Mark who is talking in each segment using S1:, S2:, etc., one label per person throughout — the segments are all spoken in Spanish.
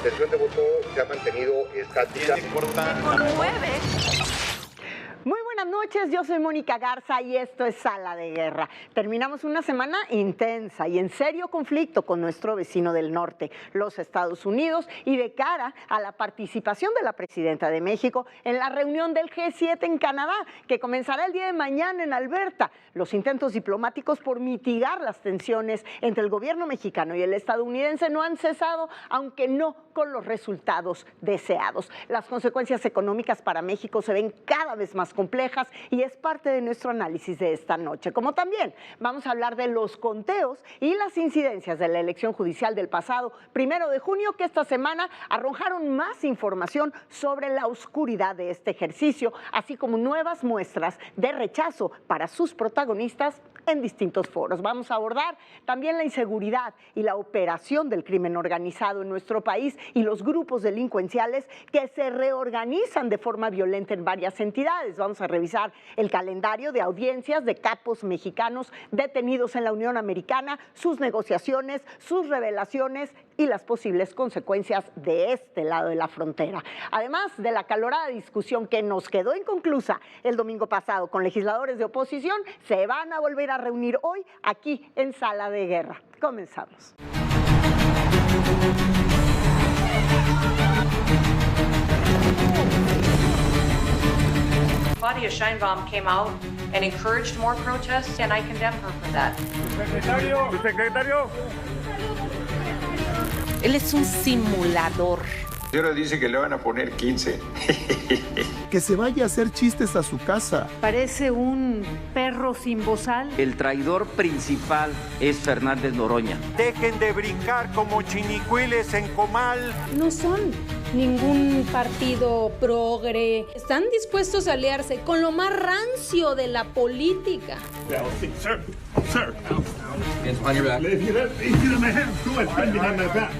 S1: intención de voto se ha mantenido estática.
S2: Muy buenas noches, yo soy Mónica Garza y esto es Sala de Guerra. Terminamos una semana intensa y en serio conflicto con nuestro vecino del norte, los Estados Unidos, y de cara a la participación de la presidenta de México en la reunión del G7 en Canadá, que comenzará el día de mañana en Alberta. Los intentos diplomáticos por mitigar las tensiones entre el gobierno mexicano y el estadounidense no han cesado, aunque no con los resultados deseados. Las consecuencias económicas para México se ven cada vez más complejas y es parte de nuestro análisis de esta noche. Como también vamos a hablar de los conteos y las incidencias de la elección judicial del pasado 1 de junio, que esta semana arrojaron más información sobre la oscuridad de este ejercicio, así como nuevas muestras de rechazo para sus protagonistas en distintos foros. Vamos a abordar también la inseguridad y la operación del crimen organizado en nuestro país y los grupos delincuenciales que se reorganizan de forma violenta en varias entidades. Vamos a revisar el calendario de audiencias de capos mexicanos detenidos en la Unión Americana, sus negociaciones, sus revelaciones y las posibles consecuencias de este lado de la frontera. Además de la acalorada discusión que nos quedó inconclusa el domingo pasado con legisladores de oposición, se van a volver a reunir hoy aquí en Sala de Guerra. Comenzamos.
S3: Claudia Sheinbaum came out and encouraged more protests, and I condemn her for that.
S4: Secretario.
S5: Él es un simulador.
S6: Y ahora dice que le van a poner 15.
S7: Que se vaya a hacer chistes a su casa.
S8: Parece un perro sin bozal.
S9: El traidor principal es Fernández Noroña.
S4: Dejen de brincar como chinicuiles en comal.
S10: No son ningún partido progre. Están dispuestos a aliarse con lo más rancio de la política.
S4: Sir.
S9: Hands on your back.
S4: If you let my hands go, it's been behind my back.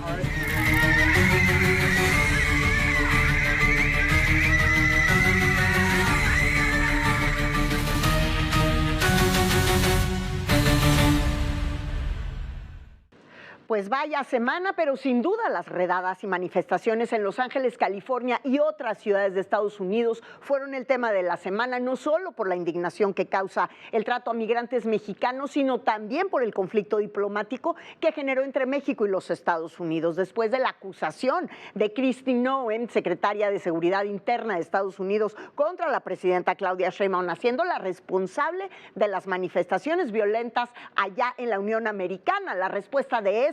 S2: Pues vaya semana, pero sin duda las redadas y manifestaciones en Los Ángeles, California y otras ciudades de Estados Unidos fueron el tema de la semana, no solo por la indignación que causa el trato a migrantes mexicanos, sino también por el conflicto diplomático que generó entre México y los Estados Unidos, después de la acusación de Kristi Noem, secretaria de Seguridad Interna de Estados Unidos, contra la presidenta Claudia Sheinbaum, haciéndola responsable de las manifestaciones violentas allá en la Unión Americana. La respuesta de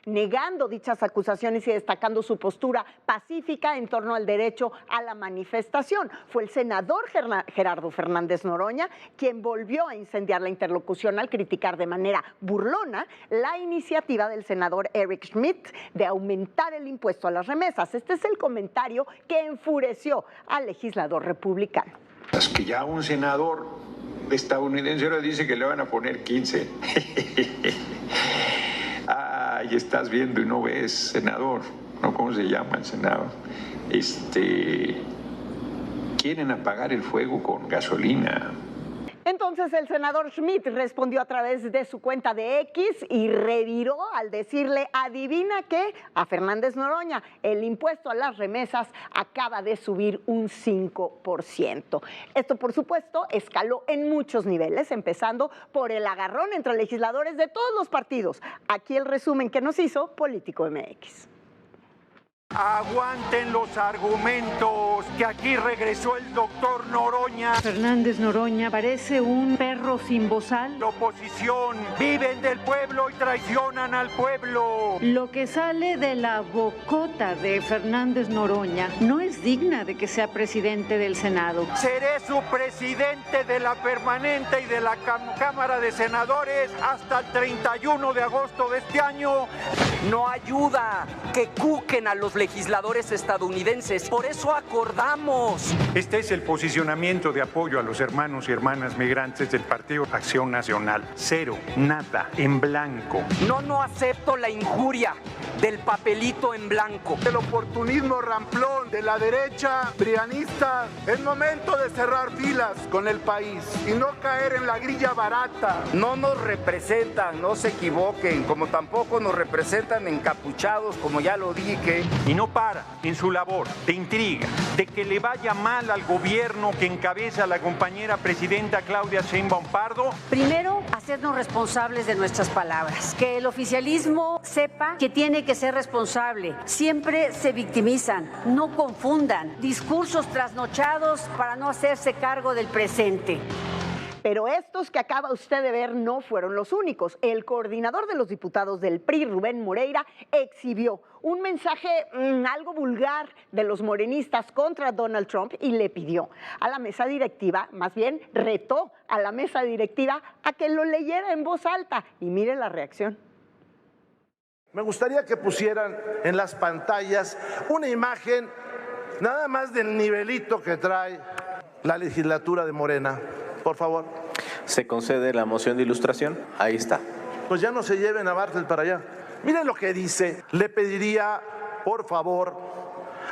S2: negando dichas acusaciones y destacando su postura pacífica en torno al derecho a la manifestación. Fue el senador Gerardo Fernández Noroña quien volvió a incendiar la interlocución al criticar de manera burlona la iniciativa del senador Eric Schmidt de aumentar el impuesto a las remesas. Este es el comentario que enfureció al legislador republicano.
S6: Es que ya un senador estadounidense ahora dice que le van a poner 15. Ay, estás viendo y no ves, senador, ¿no? ¿Cómo se llama el senador? Quieren apagar el fuego con gasolina.
S2: Entonces el senador Schmidt respondió a través de su cuenta de X y reviró al decirle, adivina qué, a Fernández Noroña, el impuesto a las remesas acaba de subir un 5%. Esto, por supuesto, escaló en muchos niveles, empezando por el agarrón entre legisladores de todos los partidos. Aquí el resumen que nos hizo Político MX.
S4: Aguanten los argumentos, que aquí regresó el doctor Noroña.
S8: Fernández Noroña parece un perro sin bozal.
S4: La oposición, viven del pueblo y traicionan al pueblo.
S8: Lo que sale de la bocota de Fernández Noroña no es digna de que sea presidente del Senado.
S4: Seré su presidente de la permanente y de la Cámara de Senadores hasta el 31 de agosto de este año.
S11: No ayuda que cuquen a los legisladores estadounidenses. Por eso acordamos.
S4: Este es el posicionamiento de apoyo a los hermanos y hermanas migrantes del Partido Acción Nacional. Cero, nada, en blanco.
S11: No acepto la injuria del papelito en blanco.
S12: El oportunismo ramplón de la derecha brianista. Es momento de cerrar filas con el país y no caer en la grilla barata.
S13: No nos representan, no se equivoquen, como tampoco nos representan encapuchados, como ya lo dije.
S4: y no para en su labor de intriga, de que le vaya mal al gobierno que encabeza la compañera presidenta Claudia Sheinbaum Pardo.
S8: Primero, hacernos responsables de nuestras palabras. Que el oficialismo sepa que tiene que ser responsable. Siempre se victimizan, no confundan discursos trasnochados para no hacerse cargo del presente.
S2: Pero estos que acaba usted de ver no fueron los únicos. El coordinador de los diputados del PRI, Rubén Moreira, exhibió un mensaje algo vulgar de los morenistas contra Donald Trump y le pidió a la mesa directiva, más bien retó a la mesa directiva a que lo leyera en voz alta. Y mire la reacción.
S13: Me gustaría que pusieran en las pantallas una imagen nada más del nivelito que trae la legislatura de Morena. Por favor.
S14: ¿Se concede la moción de ilustración? Ahí está.
S13: Pues ya no se lleven a Bartlett para allá. Miren lo que dice. Le pediría, por favor,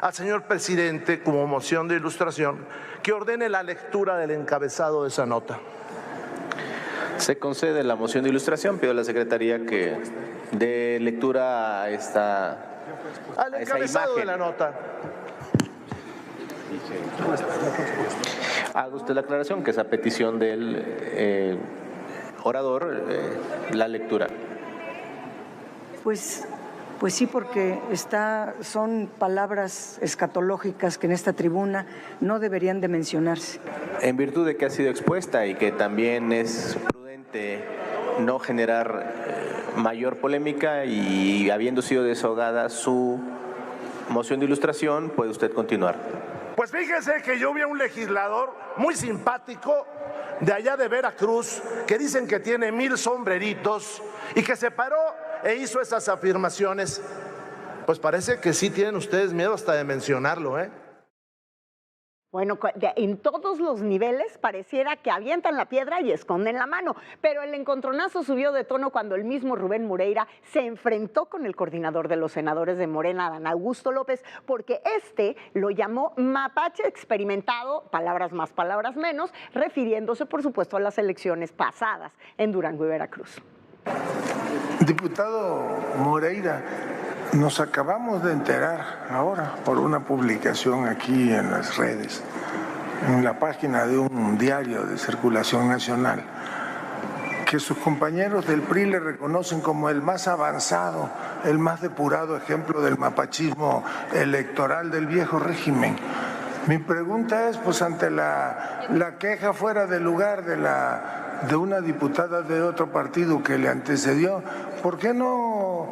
S13: al señor presidente, como moción de ilustración, que ordene la lectura del encabezado de esa nota.
S14: Se concede la moción de ilustración. Pido a la Secretaría que dé lectura a esta
S13: al encabezado de la nota.
S14: Haga usted la aclaración que es a petición del orador la lectura.
S15: Pues sí, porque son palabras escatológicas que en esta tribuna no deberían de mencionarse.
S14: En virtud de que ha sido expuesta y que también es prudente no generar mayor polémica y habiendo sido desahogada su moción de ilustración, puede usted continuar.
S13: Pues fíjese que yo vi a un legislador muy simpático de allá de Veracruz, que dicen que tiene 1000 sombreritos y que se paró e hizo esas afirmaciones. Pues parece que sí tienen ustedes miedo hasta de mencionarlo, ¿eh?
S2: Bueno, en todos los niveles pareciera que avientan la piedra y esconden la mano, pero el encontronazo subió de tono cuando el mismo Rubén Moreira se enfrentó con el coordinador de los senadores de Morena, Adán Augusto López, porque este lo llamó mapache experimentado, palabras más, palabras menos, refiriéndose, por supuesto, a las elecciones pasadas en Durango y Veracruz.
S16: Diputado Moreira, nos acabamos de enterar ahora por una publicación aquí en las redes, en la página de un diario de circulación nacional, que sus compañeros del PRI le reconocen como el más avanzado, el más depurado ejemplo del mapachismo electoral del viejo régimen. Mi pregunta es, pues ante la queja fuera de lugar de una diputada de otro partido que le antecedió, ¿por qué no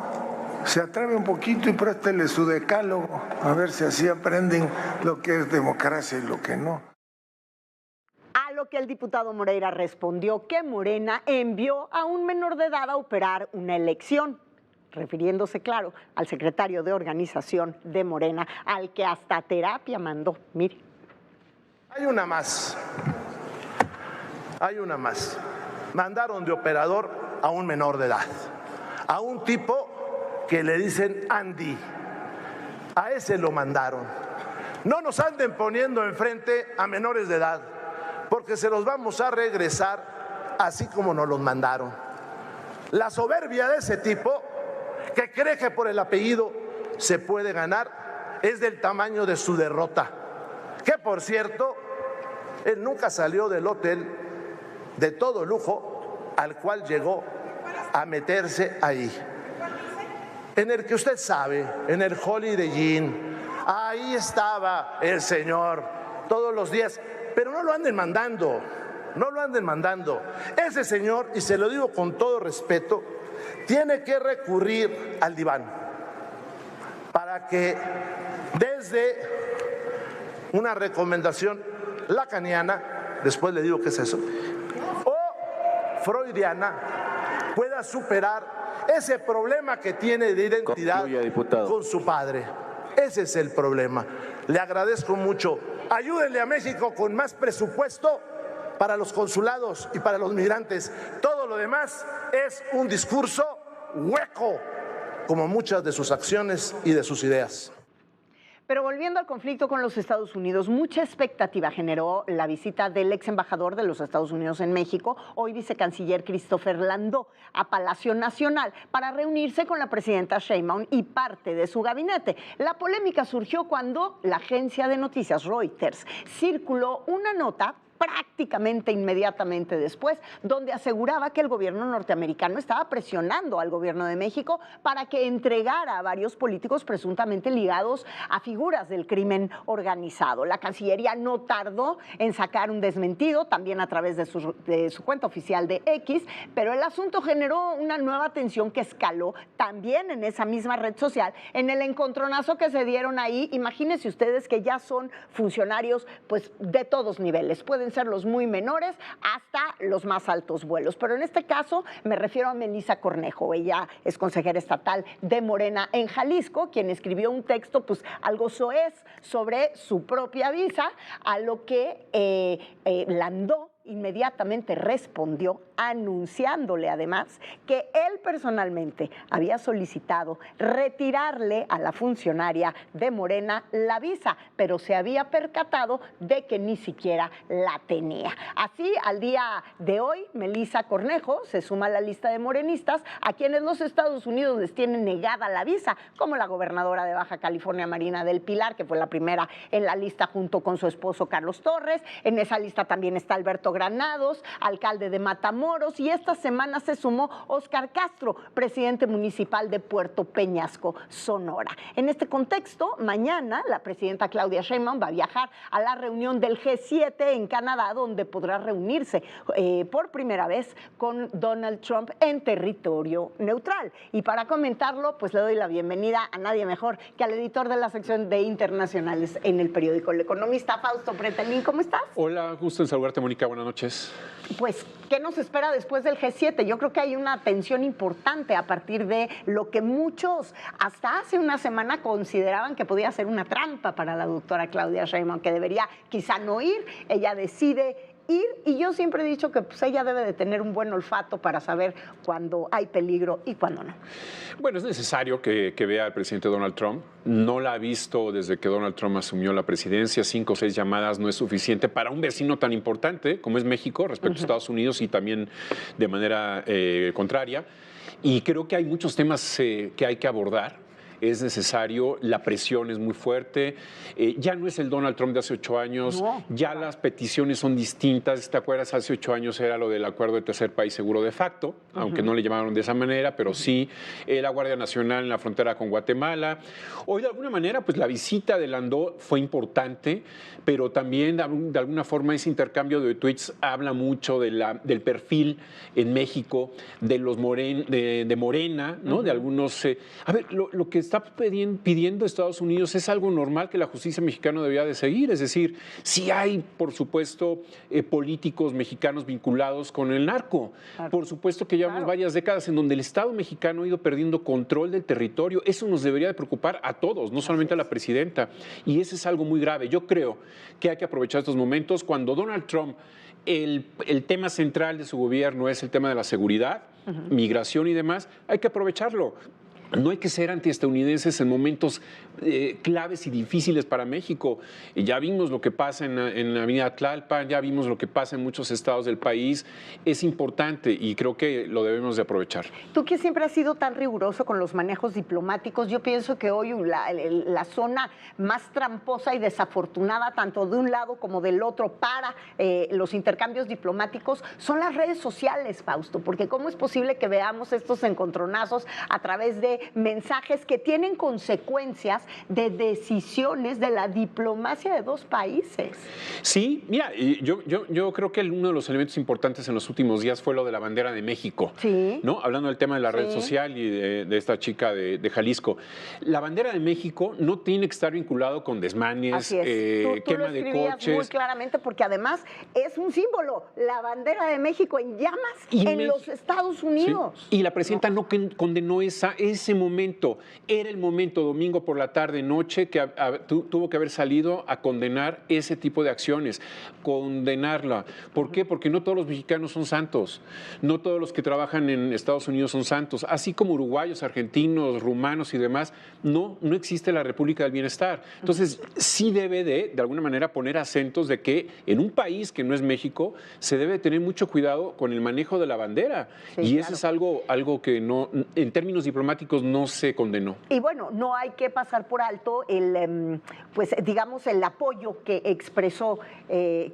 S16: se atreve un poquito y préstele su decálogo? A ver si así aprenden lo que es democracia y lo que no.
S2: A lo que el diputado Moreira respondió que Morena envió a un menor de edad a operar una elección, refiriéndose, claro, al secretario de organización de Morena, al que hasta terapia mandó. Mire.
S13: Hay una más. Mandaron de operador a un menor de edad, a un tipo que le dicen Andy. A ese lo mandaron. No nos anden poniendo enfrente a menores de edad, porque se los vamos a regresar así como nos los mandaron. La soberbia de ese tipo, que cree que por el apellido se puede ganar, es del tamaño de su derrota. Que por cierto, él nunca salió del hotel de todo lujo al cual llegó a meterse ahí, en el que usted sabe, en el Holiday Inn. Ahí estaba el señor todos los días, pero no lo anden mandando, Ese señor, y se lo digo con todo respeto, tiene que recurrir al diván para que desde una recomendación lacaniana, después le digo qué es eso, o freudiana, pueda superar ese problema que tiene de identidad con su padre. Ese es el problema. Le agradezco mucho. Ayúdenle a México con más presupuesto para los consulados y para los migrantes. Todo lo demás es un discurso hueco, como muchas de sus acciones y de sus ideas.
S2: Pero volviendo al conflicto con los Estados Unidos, mucha expectativa generó la visita del ex embajador de los Estados Unidos en México, hoy vicecanciller Christopher Landó, a Palacio Nacional para reunirse con la presidenta Sheinbaum y parte de su gabinete. La polémica surgió cuando la agencia de noticias Reuters circuló una nota prácticamente inmediatamente después, donde aseguraba que el gobierno norteamericano estaba presionando al gobierno de México para que entregara a varios políticos presuntamente ligados a figuras del crimen organizado. La Cancillería no tardó en sacar un desmentido, también a través de su cuenta oficial de X, pero el asunto generó una nueva tensión que escaló también en esa misma red social, en el encontronazo que se dieron ahí. Imagínense ustedes que ya son funcionarios pues de todos niveles, pueden ser los muy menores hasta los más altos vuelos. Pero en este caso me refiero a Melissa Cornejo. Ella es consejera estatal de Morena en Jalisco, quien escribió un texto pues algo soez sobre su propia visa, a lo que Landó inmediatamente respondió, anunciándole además que él personalmente había solicitado retirarle a la funcionaria de Morena la visa, pero se había percatado de que ni siquiera la tenía. Así, al día de hoy, Melissa Cornejo se suma a la lista de morenistas a quienes los Estados Unidos les tienen negada la visa, como la gobernadora de Baja California, Marina del Pilar, que fue la primera en la lista junto con su esposo Carlos Torres. En esa lista también está Alberto Granados, alcalde de Matamoros, y esta semana se sumó Óscar Castro, presidente municipal de Puerto Peñasco, Sonora. En este contexto, mañana la presidenta Claudia Sheinbaum va a viajar a la reunión del G7 en Canadá, donde podrá reunirse por primera vez con Donald Trump en territorio neutral. Y para comentarlo, pues le doy la bienvenida a nadie mejor que al editor de la sección de internacionales en el periódico El Economista, Fausto Pretelín. ¿Cómo estás?
S17: Hola, gusto en saludarte, Mónica. Buenas noches.
S2: Pues, ¿qué nos espera después del G7? Yo creo que hay una tensión importante a partir de lo que muchos hasta hace una semana consideraban que podía ser una trampa para la doctora Claudia Sheinbaum, que debería quizá no ir. Ella decide ir, y yo siempre he dicho que pues, ella debe de tener un buen olfato para saber cuándo hay peligro y cuándo no.
S17: Bueno, es necesario que vea al presidente Donald Trump. No la ha visto desde que Donald Trump asumió la presidencia. 5 o 6 llamadas no es suficiente para un vecino tan importante como es México respecto a Estados Unidos, y también de manera contraria. Y creo que hay muchos temas que hay que abordar. Es necesario, la presión es muy fuerte, ya no es el Donald Trump de hace 8 años, no. Ya las peticiones son distintas. ¿Te acuerdas? Hace 8 años era lo del acuerdo de tercer país seguro de facto, aunque no le llamaron de esa manera, pero sí la Guardia Nacional en la frontera con Guatemala. Hoy, de alguna manera, pues la visita de Landó fue importante, pero también de alguna forma ese intercambio de tweets habla mucho del perfil en México, de los de Morena, ¿no? De algunos... a ver, lo que está pidiendo Estados Unidos es algo normal que la justicia mexicana debería de seguir. Es decir, sí hay, por supuesto, políticos mexicanos vinculados con el narco. Claro. Por supuesto que llevamos varias décadas en donde el Estado mexicano ha ido perdiendo control del territorio. Eso nos debería de preocupar a todos, no solamente a la presidenta. Y ese es algo muy grave. Yo creo que hay que aprovechar estos momentos. Cuando Donald Trump, el tema central de su gobierno es el tema de la seguridad, migración y demás, hay que aprovecharlo. No hay que ser antiestadounidenses en momentos claves y difíciles para México. Ya vimos lo que pasa en la avenida Tlalpan, ya vimos lo que pasa en muchos estados del país. Es importante y creo que lo debemos de aprovechar.
S2: Tú, que siempre has sido tan riguroso con los manejos diplomáticos, yo pienso que hoy la zona más tramposa y desafortunada, tanto de un lado como del otro, para los intercambios diplomáticos son las redes sociales, Fausto, porque ¿cómo es posible que veamos estos encontronazos a través de mensajes que tienen consecuencias de decisiones de la diplomacia de dos países?
S17: Sí, mira, yo creo que uno de los elementos importantes en los últimos días fue lo de la bandera de México, sí, ¿no? Hablando del tema de la red social y de esta chica de Jalisco. La bandera de México no tiene que estar vinculado con desmanes, quema de coches.
S2: Muy claramente, porque además es un símbolo, la bandera de México en llamas en los Estados Unidos.
S17: Sí. Y la presidenta no condenó ese momento. Era el momento, domingo por la tarde-noche que tuvo que haber salido a condenar ese tipo de acciones, condenarla. ¿Por qué? Porque no todos los mexicanos son santos, no todos los que trabajan en Estados Unidos son santos, así como uruguayos, argentinos, rumanos y demás, no existe la República del Bienestar. Entonces, sí debe de alguna manera, poner acentos de que en un país que no es México, se debe tener mucho cuidado con el manejo de la bandera. Sí, y eso es algo que no, en términos diplomáticos no se condenó.
S2: Y bueno, no hay que pasar por alto el, pues digamos, el apoyo que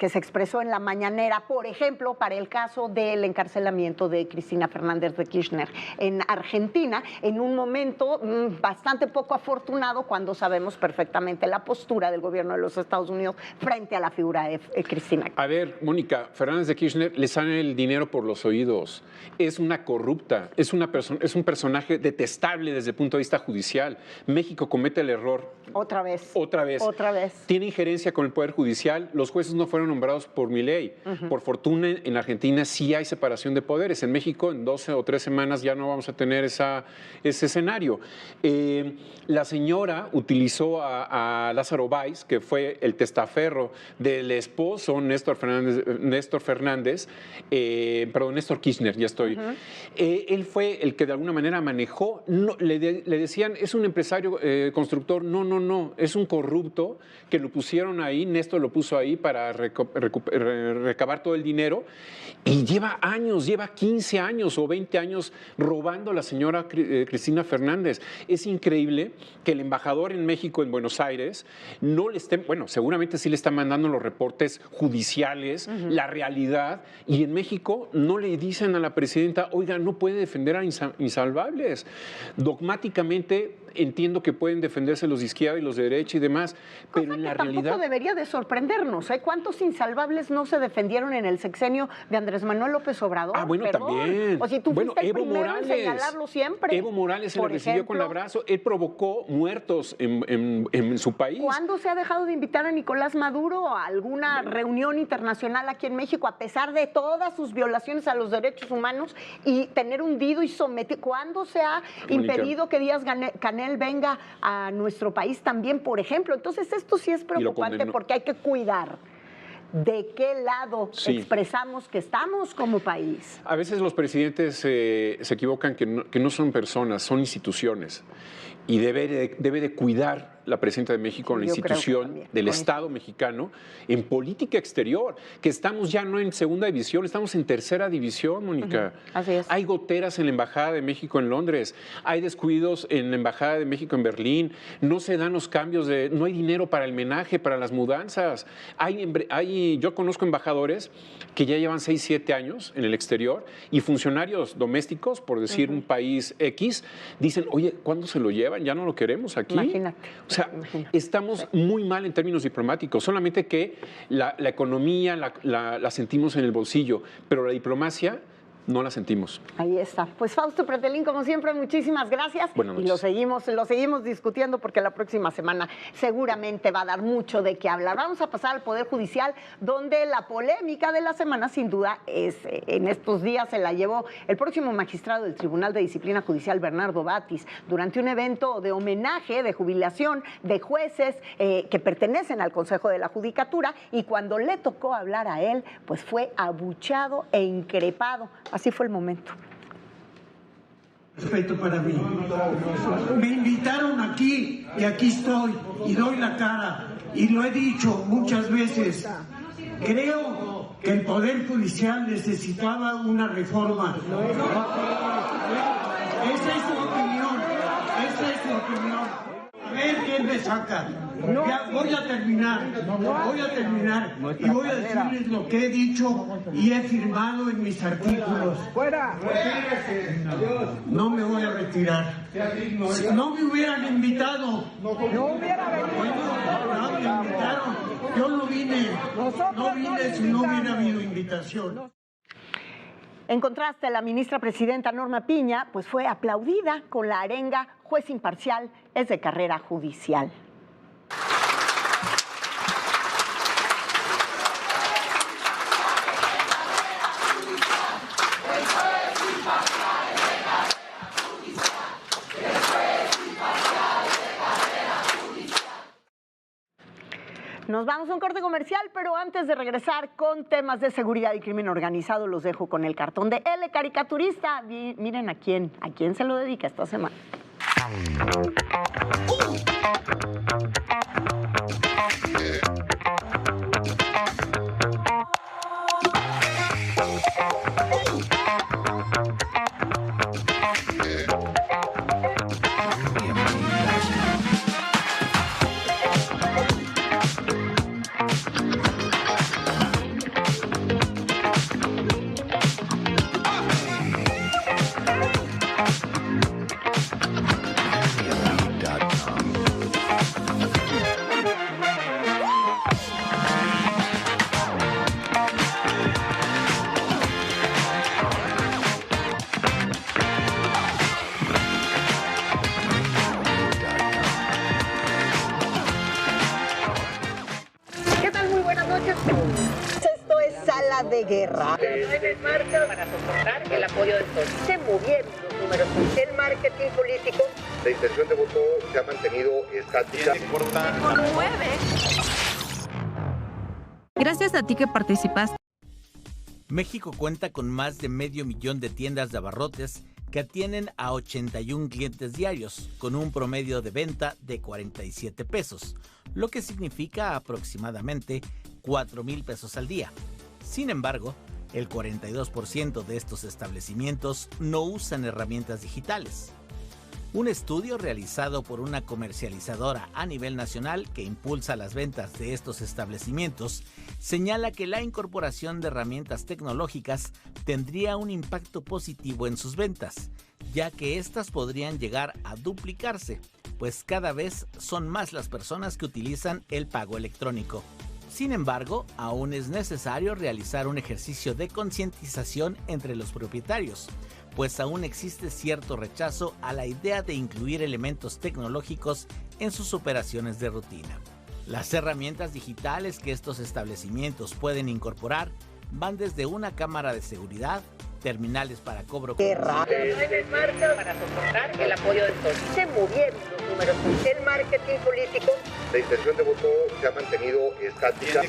S2: se expresó en la mañanera, por ejemplo, para el caso del encarcelamiento de Cristina Fernández de Kirchner en Argentina, en un momento bastante poco afortunado, cuando sabemos perfectamente la postura del gobierno de los Estados Unidos frente a la figura de Cristina.
S17: A ver, Mónica, Fernández de Kirchner le sale el dinero por los oídos. Es una corrupta, es un personaje detestable desde el punto de vista judicial. México comete el error.
S2: Otra vez.
S17: Tiene injerencia con el Poder Judicial. Los jueces no fueron nombrados por mi ley. Por fortuna, en Argentina sí hay separación de poderes. En México, en 12 o 3 semanas ya no vamos a tener ese escenario. La señora utilizó a Lázaro Báez, que fue el testaferro del esposo Néstor Kirchner, ya estoy. Él fue el que de alguna manera manejó, le decían, es un empresario constructor, no, es un corrupto que lo pusieron ahí, Néstor lo puso ahí para recabar todo el dinero, y lleva 15 años o 20 años robando a la señora Cristina Fernández. Es increíble que el embajador en México, en Buenos Aires, no le esté, bueno, seguramente sí le están mandando los reportes judiciales, la realidad, y en México no le dicen a la presidenta, oiga, no puede defender a insalvables. Dogmáticamente entiendo que pueden defenderse los de izquierda y los de derecha y demás, pero en la realidad...
S2: Tampoco debería de sorprendernos, ¿eh? ¿Cuántos insalvables no se defendieron en el sexenio de Andrés Manuel López Obrador?
S17: Bueno, también.
S2: O si tú fuiste el primero en señalarlo siempre.
S17: Evo Morales se le recibió con el abrazo. Él provocó muertos en su país.
S2: ¿Cuándo se ha dejado de invitar a Nicolás Maduro a alguna reunión internacional aquí en México, a pesar de todas sus violaciones a los derechos humanos y tener hundido y sometido? ¿Cuándo se ha impedido que Díaz-Canel venga a nuestro país también, por ejemplo? Entonces esto sí es preocupante, porque hay que cuidar de qué lado expresamos que estamos como país.
S17: A veces los presidentes se equivocan, que no son personas, son instituciones, y debe de cuidar la presidenta de México, la institución del Estado mexicano en política exterior, que estamos ya no en segunda división, estamos en tercera división, Mónica.
S2: Así es.
S17: Hay goteras en la Embajada de México en Londres, hay descuidos en la Embajada de México en Berlín, no se dan los cambios, no hay dinero para el menaje, para las mudanzas. Yo conozco embajadores que ya llevan 6, 7 años en el exterior, y funcionarios domésticos, por decir un país X, dicen, oye, ¿cuándo se lo llevan? Ya no lo queremos aquí.
S2: Imagínate.
S17: O sea, estamos muy mal en términos diplomáticos, solamente que la economía la sentimos en el bolsillo, pero la diplomacia no la sentimos.
S2: Ahí está. Pues Fausto Pretelín, como siempre, muchísimas gracias.
S17: Buenas noches.
S2: Y lo seguimos discutiendo, porque la próxima semana seguramente va a dar mucho de qué hablar. Vamos a pasar al Poder Judicial, donde la polémica de la semana, sin duda, en estos días se la llevó el próximo magistrado del Tribunal de Disciplina Judicial, Bernardo Batis, durante un evento de homenaje, de jubilación de jueces que pertenecen al Consejo de la Judicatura, y cuando le tocó hablar a él, pues fue abuchado e increpado. Así fue el momento.
S18: Respeto para mí. Me invitaron aquí y aquí estoy y doy la cara, y lo he dicho muchas veces. Creo que el Poder Judicial necesitaba una reforma. Esa es su opinión. A ver quién me saca. Ya voy a terminar y voy a decirles lo que he dicho y he firmado en mis artículos. ¡Fuera! No me voy a retirar. Si no me hubieran invitado, no me invitaron. Yo no vine si no hubiera habido invitación.
S2: En contraste, la ministra presidenta Norma Piña pues fue aplaudida con la arenga "Juez imparcial es de carrera judicial". Nos vamos a un corte comercial, pero antes de regresar con temas de seguridad y crimen organizado, los dejo con el cartón de L Caricaturista. Miren a quién se lo dedica esta semana. De guerra.
S19: Para soportar el apoyo del sol.
S2: Se movieron los números. El marketing político.
S1: La intención de voto se ha mantenido estática.
S20: Gracias a ti que participaste.
S21: México cuenta con más de 500,000 de tiendas de abarrotes que atienden a 81 clientes diarios, con un promedio de venta de 47 pesos, lo que significa aproximadamente 4,000 pesos al día. Sin embargo, el 42% de estos establecimientos no usan herramientas digitales. Un estudio realizado por una comercializadora a nivel nacional que impulsa las ventas de estos establecimientos señala que la incorporación de herramientas tecnológicas tendría un impacto positivo en sus ventas, ya que éstas podrían llegar a duplicarse, pues cada vez son más las personas que utilizan el pago electrónico. Sin embargo, aún es necesario realizar un ejercicio de concientización entre los propietarios, pues aún existe cierto rechazo a la idea de incluir elementos tecnológicos en sus operaciones de rutina. Las herramientas digitales que estos establecimientos pueden incorporar van desde una cámara de seguridad, terminales para cobro
S19: para soportar el apoyo del sol.
S2: Se movieron los números. El marketing político.
S1: La intención de voto se ha mantenido estática.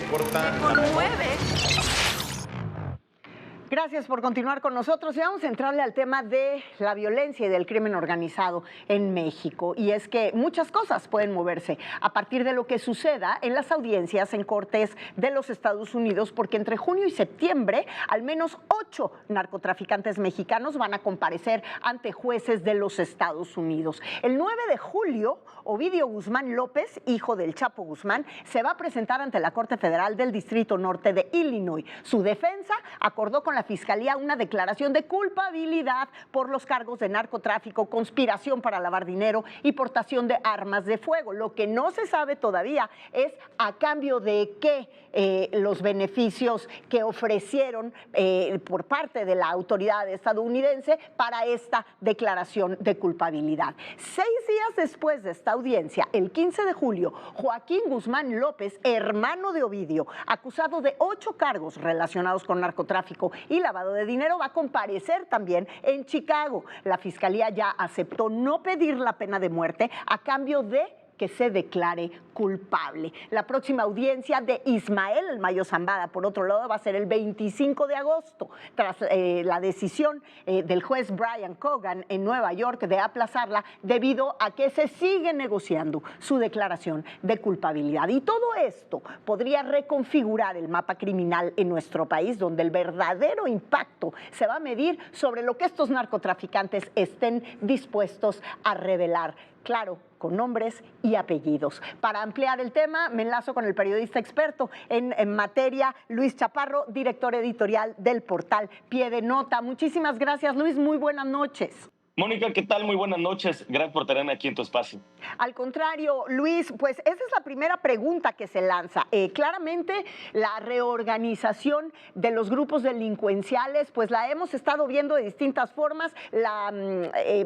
S2: Gracias por continuar con nosotros y vamos a entrarle al tema de la violencia y del crimen organizado en México. Y es que muchas cosas pueden moverse a partir de lo que suceda en las audiencias en cortes de los Estados Unidos, porque entre junio y septiembre al menos 8 narcotraficantes mexicanos van a comparecer ante jueces de los Estados Unidos. El 9 de julio, Ovidio Guzmán López, hijo del Chapo Guzmán, se va a presentar ante la Corte Federal del Distrito Norte de Illinois. Su defensa acordó con la Fiscalía una declaración de culpabilidad por los cargos de narcotráfico, conspiración para lavar dinero y portación de armas de fuego. Lo que no se sabe todavía es a cambio de qué los beneficios que ofrecieron por parte de la autoridad estadounidense para esta declaración de culpabilidad. 6 días después de esta audiencia, el 15 de julio, Joaquín Guzmán López, hermano de Ovidio, acusado de 8 cargos relacionados con narcotráfico y lavado de dinero, va a comparecer también en Chicago. La Fiscalía ya aceptó no pedir la pena de muerte a cambio de que se declare culpable. La próxima audiencia de Ismael El Mayo Zambada, por otro lado, va a ser el 25 de agosto, tras la decisión del juez Brian Cogan en Nueva York de aplazarla debido a que se sigue negociando su declaración de culpabilidad. Y todo esto podría reconfigurar el mapa criminal en nuestro país, donde el verdadero impacto se va a medir sobre lo que estos narcotraficantes estén dispuestos a revelar. Claro, con nombres y apellidos. Para ampliar el tema, me enlazo con el periodista experto en materia, Luis Chaparro, director editorial del portal Pie de Nota. Muchísimas gracias, Luis. Muy buenas noches.
S22: Mónica, ¿qué tal? Muy buenas noches. Gracias por tenerme aquí en tu espacio.
S2: Al contrario, Luis, pues esa es la primera pregunta que se lanza. Claramente, la reorganización de los grupos delincuenciales, pues la hemos estado viendo de distintas formas. La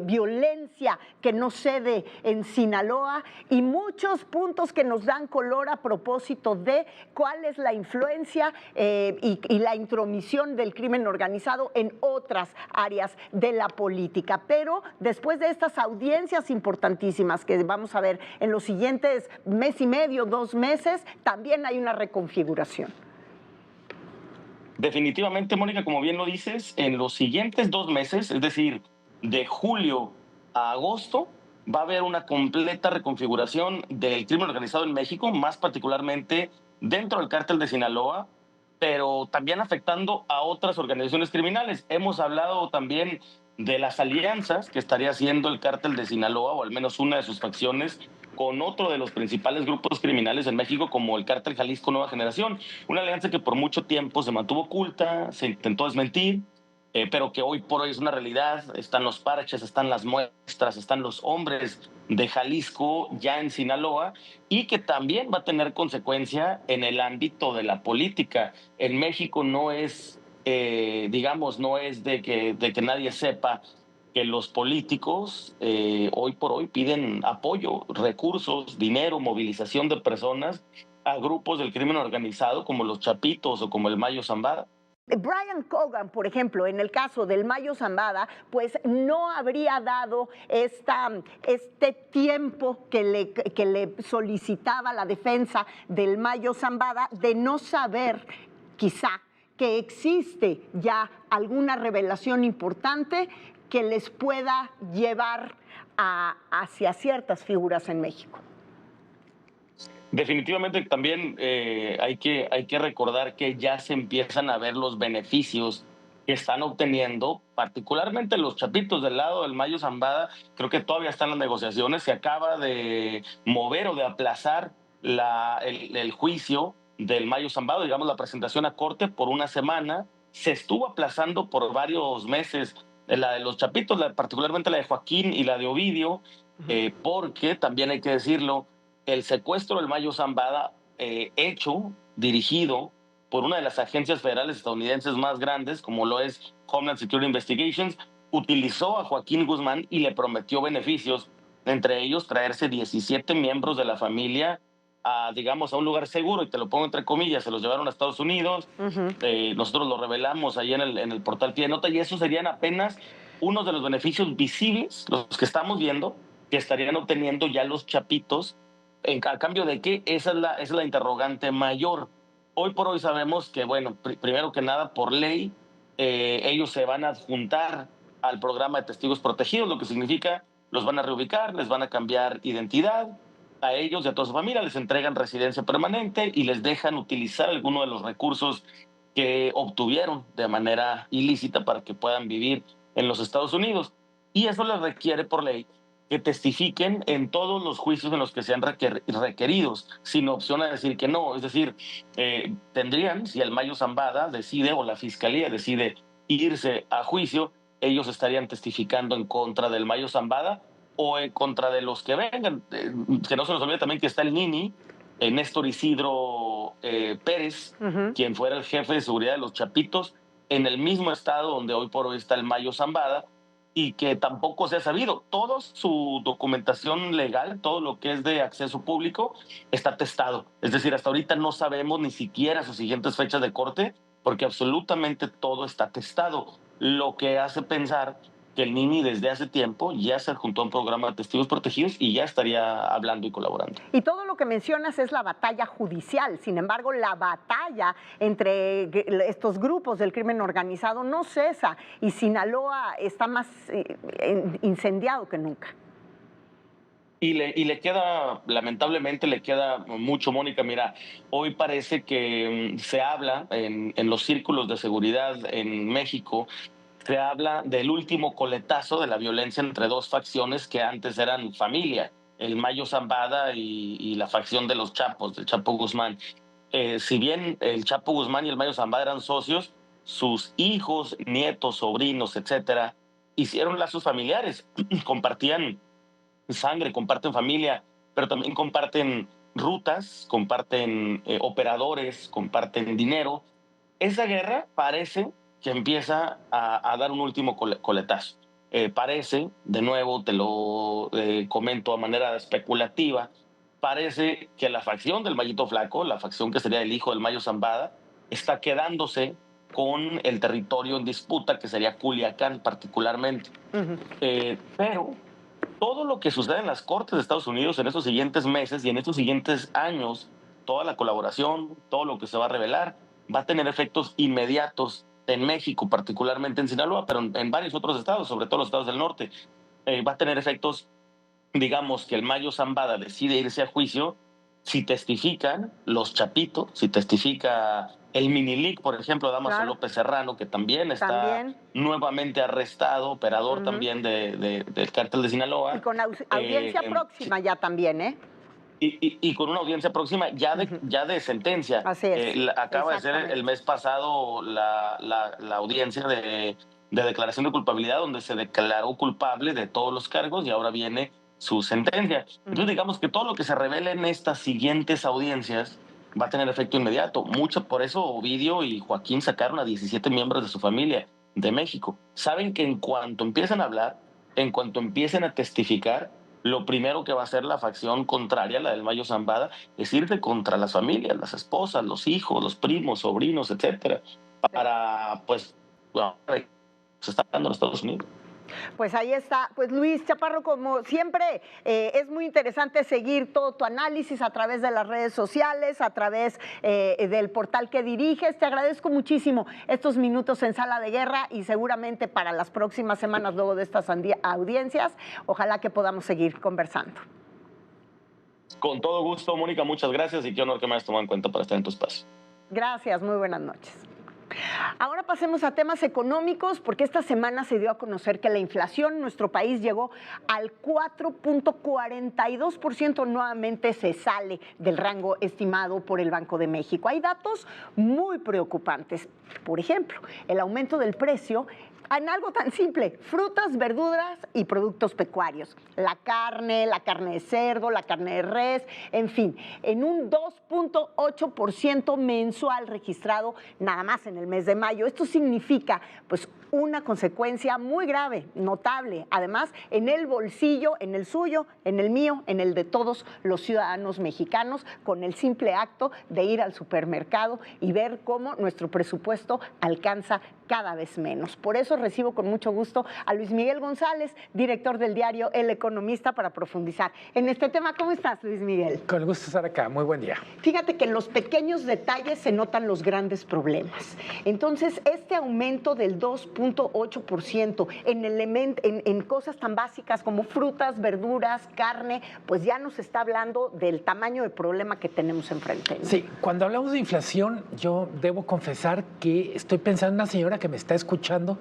S2: violencia que no cede en Sinaloa y muchos puntos que nos dan color a propósito de cuál es la influencia y la intromisión del crimen organizado en otras áreas de la política. pero después de estas audiencias importantísimas que vamos a ver en los siguientes mes y medio, 2 meses, también hay una reconfiguración.
S22: Definitivamente, Mónica, como bien lo dices, en los siguientes 2 meses, es decir, de julio a agosto, va a haber una completa reconfiguración del crimen organizado en México, más particularmente dentro del cártel de Sinaloa, pero también afectando a otras organizaciones criminales. Hemos hablado también de las alianzas que estaría haciendo el cártel de Sinaloa, o al menos una de sus facciones, con otro de los principales grupos criminales en México, como el cártel Jalisco Nueva Generación. Una alianza que por mucho tiempo se mantuvo oculta, se intentó desmentir, pero que hoy por hoy es una realidad. Están los parches, están las muestras, están los hombres de Jalisco ya en Sinaloa, y que también va a tener consecuencia en el ámbito de la política. En México no es, no es de que nadie sepa que los políticos hoy por hoy piden apoyo, recursos, dinero, movilización de personas a grupos del crimen organizado como los Chapitos o como el Mayo Zambada.
S2: Brian Cogan, por ejemplo, en el caso del Mayo Zambada, pues no habría dado este tiempo que le solicitaba la defensa del Mayo Zambada de no saber, quizá, que existe ya alguna revelación importante que les pueda llevar hacia ciertas figuras en México.
S22: Definitivamente también hay que recordar que ya se empiezan a ver los beneficios que están obteniendo, particularmente los Chapitos del lado del Mayo Zambada. Creo que todavía están las negociaciones, se acaba de mover o de aplazar el juicio del Mayo Zambada, digamos la presentación a corte, por una semana. Se estuvo aplazando por varios meses la de los Chapitos, particularmente la de Joaquín y la de Ovidio, porque también hay que decirlo, el secuestro del Mayo Zambada, dirigido por una de las agencias federales estadounidenses más grandes, como lo es Homeland Security Investigations, utilizó a Joaquín Guzmán y le prometió beneficios, entre ellos traerse 17 miembros de la familia a un lugar seguro, y te lo pongo entre comillas, se los llevaron a Estados Unidos. Nosotros lo revelamos ahí en el portal Pie de Nota, y esos serían apenas unos de los beneficios visibles, los que estamos viendo, que estarían obteniendo ya los Chapitos. ¿A cambio de qué? Esa es la interrogante mayor. Hoy por hoy sabemos que, bueno, primero que nada, por ley, ellos se van a adjuntar al programa de testigos protegidos, lo que significa los van a reubicar, les van a cambiar identidad, a ellos y a toda su familia les entregan residencia permanente y les dejan utilizar alguno de los recursos que obtuvieron de manera ilícita para que puedan vivir en los Estados Unidos. Y eso les requiere por ley que testifiquen en todos los juicios en los que sean requeridos, sin opción a decir que no. Es decir, tendrían, si el Mayo Zambada decide o la Fiscalía decide irse a juicio, ellos estarían testificando en contra del Mayo Zambada o en contra de los que vengan. Que no se nos olvide también que está el Nini, Néstor Isidro Pérez, quien fuera el jefe de seguridad de los Chapitos, en el mismo estado donde hoy por hoy está el Mayo Zambada, y que tampoco se ha sabido. Toda su documentación legal, todo lo que es de acceso público, está testado. Es decir, hasta ahorita no sabemos ni siquiera sus siguientes fechas de corte, porque absolutamente todo está testado. Lo que hace pensar que el Nini desde hace tiempo ya se adjuntó a un programa de testigos protegidos y ya estaría hablando y colaborando.
S2: Y todo lo que mencionas es la batalla judicial. Sin embargo, la batalla entre estos grupos del crimen organizado no cesa, y Sinaloa está más incendiado que nunca.
S22: Y le queda, lamentablemente le queda mucho, Mónica. Mira, hoy parece que se habla en los círculos de seguridad en México, se habla del último coletazo de la violencia entre dos facciones que antes eran familia, el Mayo Zambada y la facción de los Chapos, del Chapo Guzmán. Si bien el Chapo Guzmán y el Mayo Zambada eran socios, sus hijos, nietos, sobrinos, etcétera, hicieron lazos familiares, compartían sangre, comparten familia, pero también comparten rutas, comparten operadores, comparten dinero. Esa guerra parece que empieza a dar un último coletazo. Parece, de nuevo te lo comento a manera especulativa, parece que la facción del Mayito Flaco, la facción que sería el hijo del Mayo Zambada, está quedándose con el territorio en disputa, que sería Culiacán particularmente. Pero todo lo que sucede en las cortes de Estados Unidos en estos siguientes meses y en estos siguientes años, toda la colaboración, todo lo que se va a revelar, va a tener efectos inmediatos en México, particularmente en Sinaloa, pero en varios otros estados, sobre todo los estados del norte. Va a tener efectos, digamos, que el Mayo Zambada decide irse a juicio si testifican los Chapitos, si testifica el Minilic, por ejemplo, Damaso López Serrano, que también está nuevamente arrestado, operador también del cártel de Sinaloa.
S2: Y con audiencia próxima ya también, ¿eh?
S22: Y con una audiencia próxima ya de sentencia.
S2: Así es.
S22: Acaba de ser el mes pasado la audiencia de declaración de culpabilidad, donde se declaró culpable de todos los cargos y ahora viene su sentencia. Entonces, digamos que todo lo que se revele en estas siguientes audiencias va a tener efecto inmediato. Mucho por eso Ovidio y Joaquín sacaron a 17 miembros de su familia de México. Saben que en cuanto empiecen a hablar, en cuanto empiecen a testificar, lo primero que va a hacer la facción contraria, la del Mayo Zambada, es irse contra las familias, las esposas, los hijos, los primos, sobrinos, etcétera, para, pues, bueno, se está dando en Estados Unidos.
S2: Pues ahí está. Pues Luis Chaparro, como siempre, es muy interesante seguir todo tu análisis a través de las redes sociales, a través del portal que diriges. Te agradezco muchísimo estos minutos en Sala de Guerra y seguramente para las próximas semanas, luego de estas audiencias, ojalá que podamos seguir conversando.
S22: Con todo gusto, Mónica, muchas gracias y qué honor que me hayas tomado en cuenta para estar en tu espacio.
S2: Gracias, muy buenas noches. Ahora pasemos a temas económicos, porque esta semana se dio a conocer que la inflación en nuestro país llegó al 4.42%, nuevamente se sale del rango estimado por el Banco de México. Hay datos muy preocupantes. Por ejemplo, el aumento del precio en algo tan simple: frutas, verduras y productos pecuarios. La carne de cerdo, la carne de res, en fin, en un 2.8% mensual registrado nada más en el mes de mayo. Esto significa, pues, una consecuencia muy grave, notable, además, en el bolsillo, en el suyo, en el mío, en el de todos los ciudadanos mexicanos, con el simple acto de ir al supermercado y ver cómo nuestro presupuesto alcanza cada vez menos. Por eso recibo con mucho gusto a Luis Miguel González, director del diario El Economista, para profundizar en este tema. ¿Cómo estás, Luis Miguel?
S3: Con gusto estar acá, muy buen día.
S2: Fíjate que en los pequeños detalles se notan los grandes problemas. Entonces, este aumento del 2.8% en cosas tan básicas como frutas, verduras, carne, pues ya nos está hablando del tamaño de problema que tenemos enfrente, ¿no?
S3: Sí, cuando hablamos de inflación, yo debo confesar que estoy pensando en una señora que me está escuchando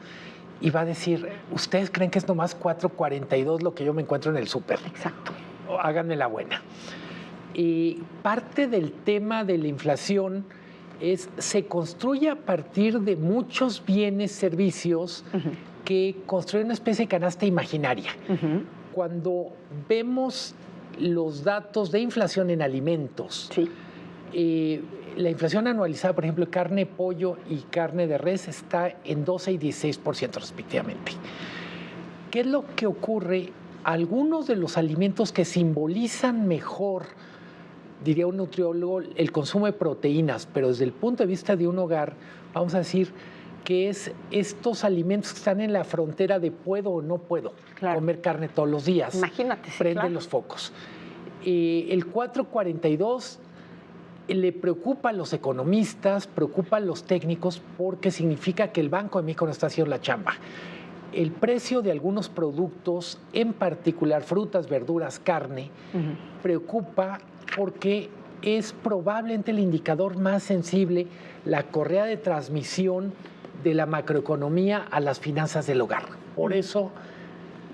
S3: y va a decir: ¿ustedes creen que es nomás 4.42 lo que yo me encuentro en el súper?
S2: Exacto.
S3: Háganme la buena. Y parte del tema de la inflación se construye a partir de muchos bienes, servicios que construyen una especie de canasta imaginaria. Cuando vemos los datos de inflación en alimentos, la inflación anualizada, por ejemplo, carne, pollo y carne de res está en 12 y 16% respectivamente. ¿Qué es lo que ocurre? Algunos de los alimentos que simbolizan mejor, diría un nutriólogo, el consumo de proteínas, pero desde el punto de vista de un hogar, vamos a decir que es estos alimentos que están en la frontera de puedo o no puedo comer carne todos los días.
S2: Imagínate.
S3: Prende los focos. El 4.42 le preocupa a los economistas, preocupa a los técnicos, porque significa que el Banco de México no está haciendo la chamba. El precio de algunos productos, en particular frutas, verduras, carne, preocupa porque es probablemente el indicador más sensible, la correa de transmisión de la macroeconomía a las finanzas del hogar. Por eso,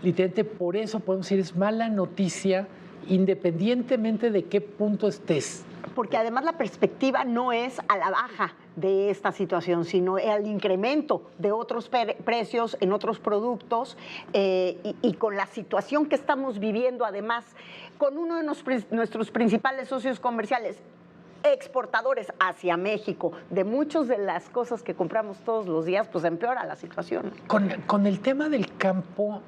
S3: literalmente, por eso podemos decir es mala noticia, independientemente de qué punto estés.
S2: Porque además la perspectiva no es a la baja de esta situación, sino al incremento de otros precios en otros productos y con la situación que estamos viviendo, además, con uno de nuestros principales socios comerciales, exportadores hacia México, de muchas de las cosas que compramos todos los días, pues empeora la situación.
S3: Con el tema del campo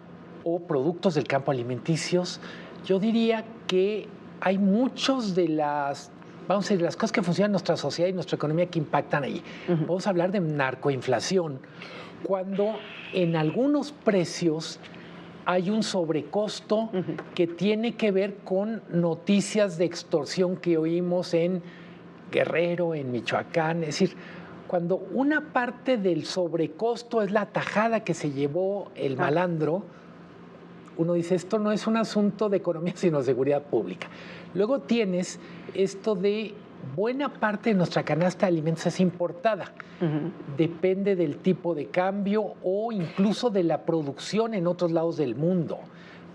S3: o productos del campo alimenticios, yo diría que hay muchos de las vamos a decir, las cosas que funcionan en nuestra sociedad y nuestra economía que impactan ahí. Vamos a hablar de narcoinflación, cuando en algunos precios hay un sobrecosto que tiene que ver con noticias de extorsión que oímos en Guerrero, en Michoacán. Es decir, cuando una parte del sobrecosto es la tajada que se llevó el malandro, uno dice, esto no es un asunto de economía, sino de seguridad pública. Luego tienes esto de buena parte de nuestra canasta de alimentos es importada. Depende del tipo de cambio o incluso de la producción en otros lados del mundo.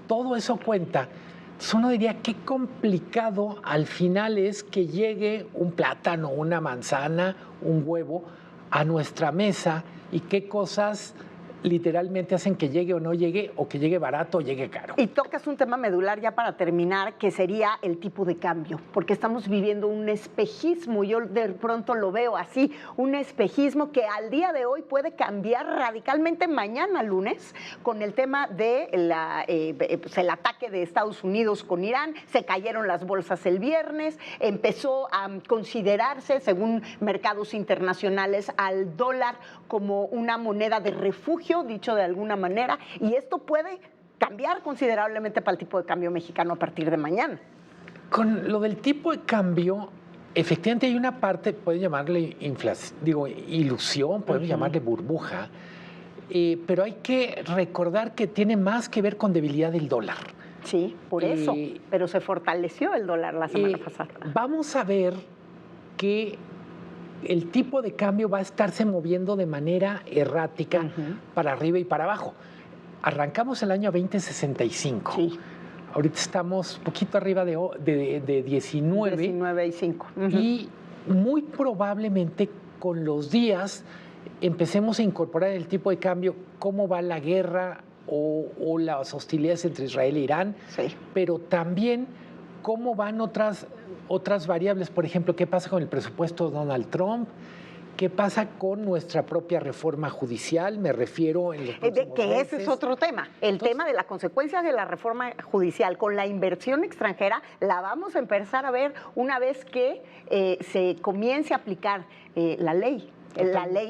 S3: Todo eso cuenta. Entonces uno diría, qué complicado al final es que llegue un plátano, una manzana, un huevo a nuestra mesa y qué cosas literalmente hacen que llegue o no llegue, o que llegue barato o llegue caro.
S2: Y tocas un tema medular ya para terminar, que sería el tipo de cambio, porque estamos viviendo un espejismo, yo de pronto lo veo así, un espejismo que al día de hoy puede cambiar radicalmente mañana lunes con el tema de el ataque de Estados Unidos con Irán. Se cayeron las bolsas el viernes, empezó a considerarse, según mercados internacionales, al dólar como una moneda de refugio, dicho de alguna manera, y esto puede cambiar considerablemente para el tipo de cambio mexicano a partir de mañana.
S3: Con lo del tipo de cambio, efectivamente hay una parte, pueden llamarle ilusión, podemos llamarle burbuja, pero hay que recordar que tiene más que ver con debilidad del dólar.
S2: Sí, por eso, pero se fortaleció el dólar la semana pasada.
S3: Vamos a ver que el tipo de cambio va a estarse moviendo de manera errática para arriba y para abajo. Arrancamos el año a 20.65.
S2: Sí.
S3: Ahorita estamos un poquito arriba de 19.
S2: 19.5.
S3: Y muy probablemente con los días empecemos a incorporar el tipo de cambio, cómo va la guerra o las hostilidades entre Israel e Irán, pero también cómo van otras variables, por ejemplo, qué pasa con el presupuesto de Donald Trump, qué pasa con nuestra propia reforma judicial, me refiero en los próximos
S2: que
S3: meses.
S2: ese es otro tema, tema de la consecuencia de la reforma judicial con la inversión extranjera, la vamos a empezar a ver una vez que se comience a aplicar la ley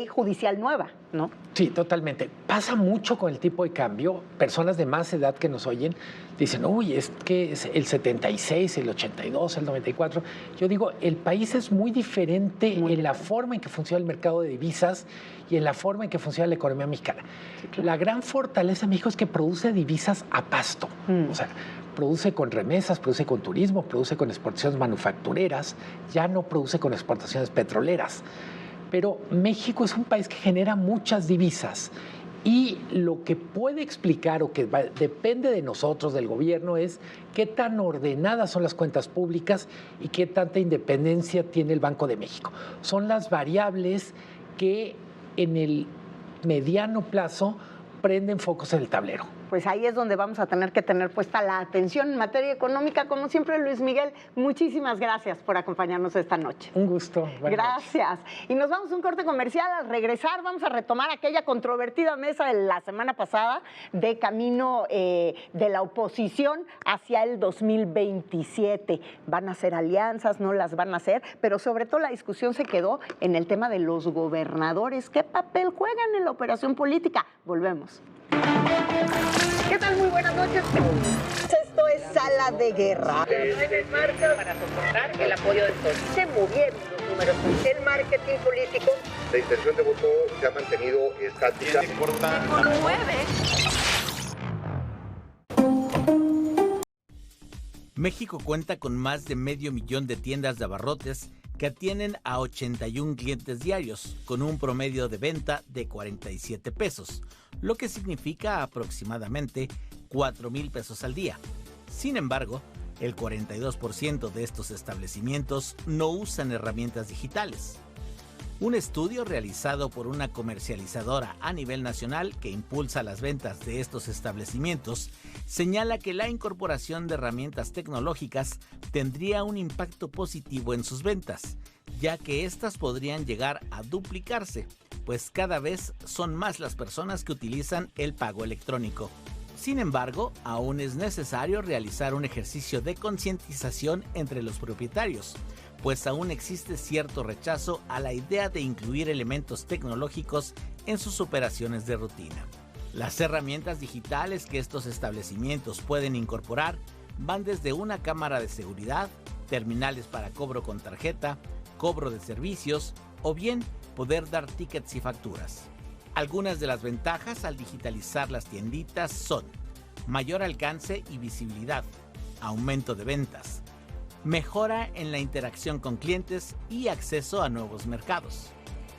S2: judicial nueva, ¿no?
S3: Sí, totalmente. Pasa mucho con el tipo de cambio. Personas de más edad que nos oyen dicen, uy, es que es el 76, el 82, el 94. Yo digo, el país es muy diferente en la forma en que funciona el mercado de divisas y en la forma en que funciona la economía mexicana. Sí, claro. La gran fortaleza de México es que produce divisas a pasto. O sea, produce con remesas, produce con turismo, produce con exportaciones manufactureras, ya no produce con exportaciones petroleras. Pero México es un país que genera muchas divisas y lo que puede explicar o que depende de nosotros, del gobierno, es qué tan ordenadas son las cuentas públicas y qué tanta independencia tiene el Banco de México. Son las variables que en el mediano plazo prenden focos en el tablero.
S2: Pues ahí es donde vamos a tener que tener puesta la atención en materia económica. Como siempre, Luis Miguel, muchísimas gracias por acompañarnos esta noche.
S3: Un gusto.
S2: Gracias. Y nos vamos a un corte comercial. Al regresar vamos a retomar aquella controvertida mesa de la semana pasada de camino de la oposición hacia el 2027. ¿Van a hacer alianzas? ¿No las van a hacer? Pero sobre todo la discusión se quedó en el tema de los gobernadores. ¿Qué papel juegan en la operación política? Volvemos. ¿Qué tal? Muy buenas noches. Esto es Sala de Guerra.
S19: Las marcas para soportar el apoyo de todos.
S2: Se movieron los números. El marketing político.
S1: La intención de voto se ha mantenido estática.
S21: México cuenta con más de 500,000 de tiendas de abarrotes que atienden a 81 clientes diarios, con un promedio de venta de 47 pesos, lo que significa aproximadamente 4,000 pesos al día. Sin embargo, el 42% de estos establecimientos no usan herramientas digitales. Un estudio realizado por una comercializadora a nivel nacional que impulsa las ventas de estos establecimientos señala que la incorporación de herramientas tecnológicas tendría un impacto positivo en sus ventas, ya que éstas podrían llegar a duplicarse, pues cada vez son más las personas que utilizan el pago electrónico. Sin embargo, aún es necesario realizar un ejercicio de concientización entre los propietarios, pues aún existe cierto rechazo a la idea de incluir elementos tecnológicos en sus operaciones de rutina. Las herramientas digitales que estos establecimientos pueden incorporar van desde una cámara de seguridad, terminales para cobro con tarjeta, cobro de servicios o bien poder dar tickets y facturas. Algunas de las ventajas al digitalizar las tienditas son mayor alcance y visibilidad, aumento de ventas, mejora en la interacción con clientes y acceso a nuevos mercados.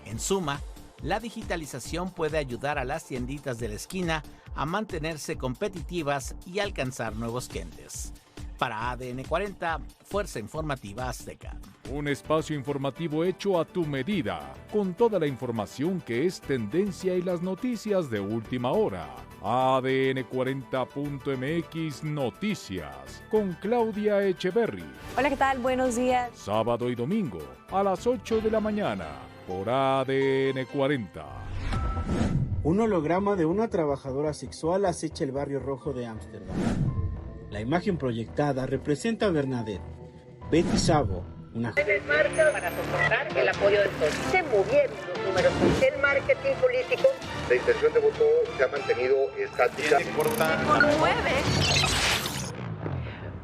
S21: En suma, la digitalización puede ayudar a las tienditas de la esquina a mantenerse competitivas y alcanzar nuevos clientes. Para ADN 40, Fuerza Informativa Azteca.
S5: Un espacio informativo hecho a tu medida, con toda la información que es tendencia y las noticias de última hora. ADN 40.mx Noticias, con Claudia Echeverry.
S20: Hola, ¿qué tal? Buenos días.
S5: Sábado y domingo, a las 8 de la mañana, por ADN 40.
S23: Un holograma de una trabajadora sexual acecha el barrio rojo de Ámsterdam. La imagen proyectada representa a Bernadette, Betty Sabo, una
S19: joven marca para soportar el apoyo del sol. Se movieron los números. El marketing político.
S1: La intención de voto se ha mantenido estática.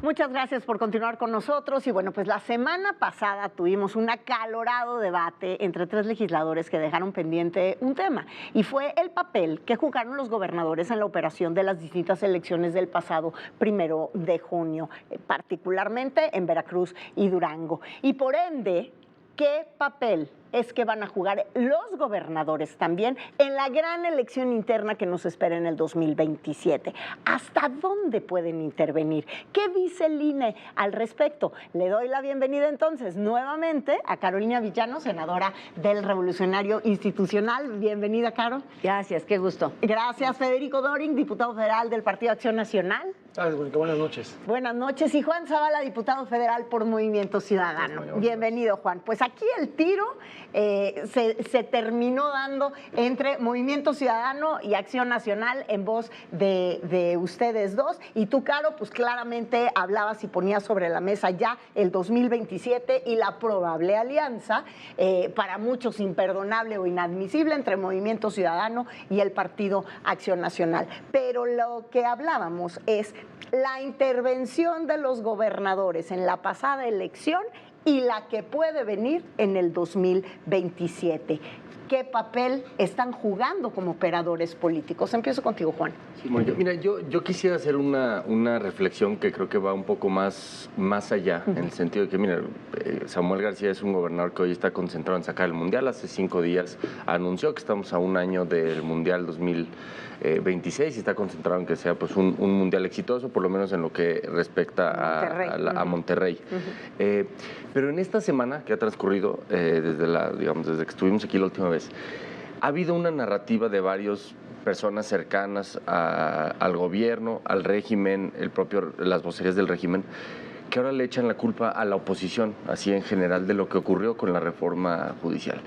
S2: Muchas gracias por continuar con nosotros. Y bueno, pues la semana pasada tuvimos un acalorado debate entre tres legisladores que dejaron pendiente un tema, y fue el papel que jugaron los gobernadores en la operación de las distintas elecciones del pasado 1 de junio, particularmente en Veracruz y Durango. Y por ende, ¿qué papel es que van a jugar los gobernadores también en la gran elección interna que nos espera en el 2027? ¿Hasta dónde pueden intervenir? ¿Qué dice el INE al respecto? Le doy la bienvenida entonces nuevamente a Carolina Villano, senadora del Revolucionario Institucional. Bienvenida, Caro.
S8: Gracias, qué gusto.
S2: Gracias, Federico Doring, diputado federal del Partido Acción Nacional.
S24: Buenas noches.
S2: Buenas noches. Y Juan Zavala, diputado federal por Movimiento Ciudadano. Bienvenido, Juan. Pues aquí el tiro se terminó dando entre Movimiento Ciudadano y Acción Nacional en voz de ustedes dos. Y tú, Caro, pues claramente hablabas y ponías sobre la mesa ya el 2027 y la probable alianza, para muchos imperdonable o inadmisible, entre Movimiento Ciudadano y el Partido Acción Nacional. Pero lo que hablábamos es la intervención de los gobernadores en la pasada elección y la que puede venir en el 2027. ¿Qué papel están jugando como operadores políticos? Empiezo contigo, Juan.
S25: Sí, mira, yo quisiera hacer una reflexión que creo que va un poco más allá, en el sentido de que, mira, Samuel García es un gobernador que hoy está concentrado en sacar el Mundial. Hace 5 días anunció que estamos a un año del Mundial 2026 y está concentrado en que sea pues un Mundial exitoso, por lo menos en lo que respecta a Monterrey. Pero en esta semana que ha transcurrido, desde que estuvimos aquí la última vez, ha habido una narrativa de varias personas cercanas al gobierno, al régimen, las vocerías del régimen, que ahora le echan la culpa a la oposición, así en general, de lo que ocurrió con la reforma judicial.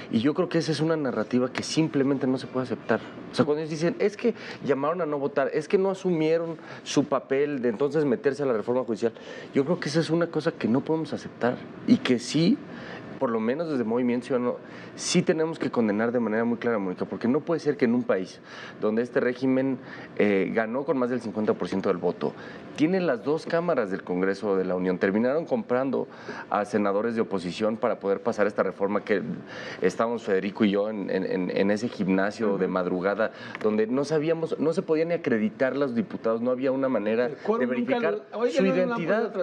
S25: Y yo creo que esa es una narrativa que simplemente no se puede aceptar. O sea, cuando ellos dicen, es que llamaron a no votar, es que no asumieron su papel de entonces meterse a la reforma judicial, yo creo que esa es una cosa que no podemos aceptar y que sí, por lo menos desde Movimiento Ciudadano, sí tenemos que condenar de manera muy clara, Mónica, porque no puede ser que en un país donde este régimen ganó con más del 50% del voto, tiene las 2 cámaras del Congreso de la Unión, terminaron comprando a senadores de oposición para poder pasar esta reforma, que estábamos Federico y yo en ese gimnasio de madrugada, donde no se podían ni acreditar los diputados, no había una manera de verificar su identidad.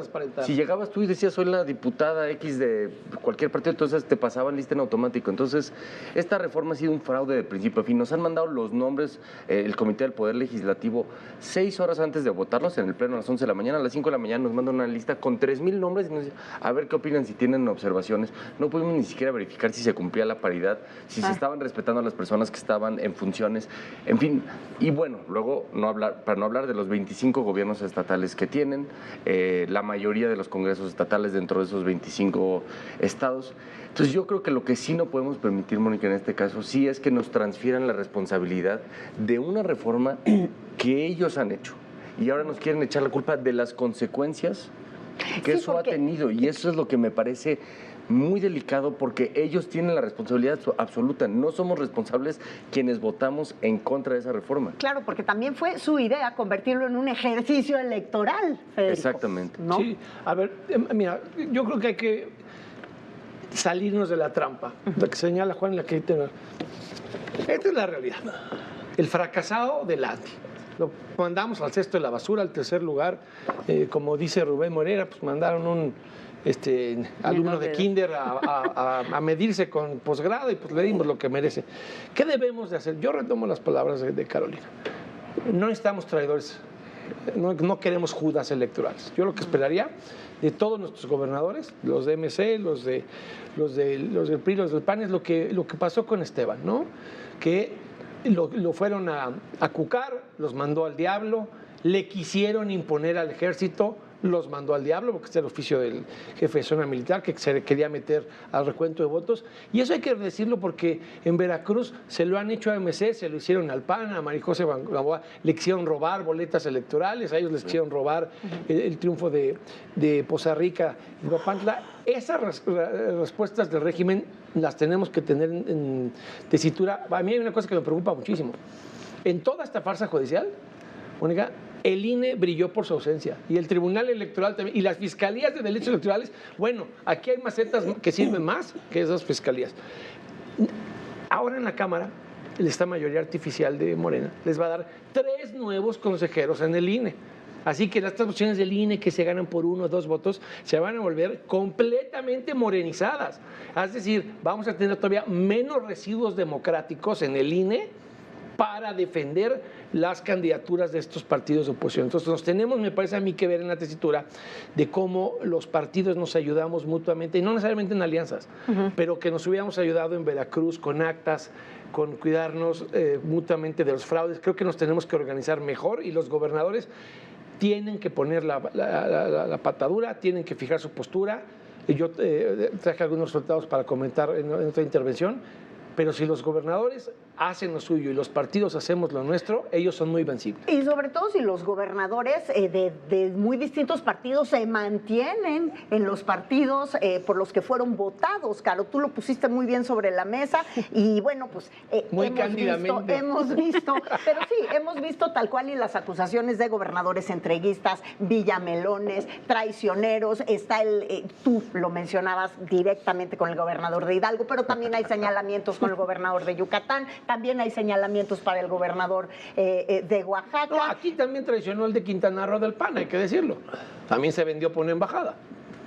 S25: Si llegabas tú y decías, soy la diputada X de cualquier partido, entonces te pasaban lista en automático. Entonces, esta reforma ha sido un fraude de principio a fin. Nos han mandado los nombres, el Comité del Poder Legislativo, 6 horas antes de votarlos en el Pleno a las 11 de la mañana. A las 5 de la mañana nos mandan una lista con 3,000 nombres y nos dicen, a ver qué opinan, si tienen observaciones. No pudimos ni siquiera verificar si se cumplía la paridad, si se estaban respetando a las personas que estaban en funciones, en fin. Y bueno, luego, para no hablar de los 25 gobiernos estatales que tienen, la mayoría de los congresos estatales dentro de esos 25 estados. Entonces yo creo que lo que sí no podemos permitir, Mónica, en este caso, sí es que nos transfieran la responsabilidad de una reforma que ellos han hecho y ahora nos quieren echar la culpa de las consecuencias que
S2: Sí,
S25: eso
S2: porque...
S25: ha tenido, y eso es lo que me parece muy delicado, porque ellos tienen la responsabilidad absoluta. No somos responsables quienes votamos en contra de esa reforma.
S2: Claro, porque también fue su idea convertirlo en un ejercicio electoral, Federico.
S25: Exactamente.
S7: ¿No? Sí, a ver, mira, yo creo que hay que salirnos de la trampa, la que señala Juan, la que tenga. Esta es la realidad. El fracasado del ANDI. Lo mandamos al cesto de la basura, al tercer lugar. Como dice Rubén Moreira, pues mandaron un alumno de kinder a medirse con posgrado y pues le dimos lo que merece. ¿Qué debemos de hacer? Yo retomo las palabras de Carolina. No necesitamos traidores, no queremos Judas electorales. Yo lo que esperaría de todos nuestros gobernadores, los de MC, los del PRI, los del PAN, es lo que pasó con Esteban, ¿no? Que lo fueron a cucar, los mandó al diablo, le quisieron imponer al ejército, los mandó al diablo, porque este es el oficio del jefe de zona militar, que se quería meter al recuento de votos. Y eso hay que decirlo porque en Veracruz se lo han hecho a MC, se lo hicieron al PAN, a Marijose Gamboa, le quisieron robar boletas electorales, a ellos les quisieron robar el triunfo de Poza Rica y Papantla. Esas respuestas del régimen las tenemos que tener en tesitura. A mí hay una cosa que me preocupa muchísimo. En toda esta farsa judicial, Mónica, el INE brilló por su ausencia y el Tribunal Electoral también, y las fiscalías de delitos electorales. Bueno, aquí hay macetas que sirven más que esas fiscalías. Ahora en la Cámara, esta mayoría artificial de Morena les va a dar 3 nuevos consejeros en el INE. Así que las votaciones del INE que se ganan por 1 o 2 votos se van a volver completamente morenizadas. Es decir, vamos a tener todavía menos residuos democráticos en el INE para defender las candidaturas de estos partidos de oposición. Entonces nos tenemos, me parece a mí, que ver en la tesitura de cómo los partidos nos ayudamos mutuamente, y no necesariamente en alianzas, pero que nos hubiéramos ayudado en Veracruz con actas, con cuidarnos mutuamente de los fraudes. Creo que nos tenemos que organizar mejor y los gobernadores tienen que poner la patadura, tienen que fijar su postura. Yo traje algunos resultados para comentar en otra intervención, pero si los gobernadores hacen lo suyo y los partidos hacemos lo nuestro, ellos son muy vencibles.
S2: Y sobre todo si los gobernadores de muy distintos partidos se mantienen en los partidos por los que fueron votados. Caro, tú lo pusiste muy bien sobre la mesa y bueno, pues hemos visto, pero sí, hemos visto tal cual y las acusaciones de gobernadores entreguistas, villamelones, traicioneros. Está tú lo mencionabas directamente con el gobernador de Hidalgo, pero también hay señalamientos con el gobernador de Yucatán. También hay señalamientos para el gobernador de Oaxaca.
S7: No, aquí también traicionó el de Quintana Roo del PAN, hay que decirlo. También se vendió por una embajada.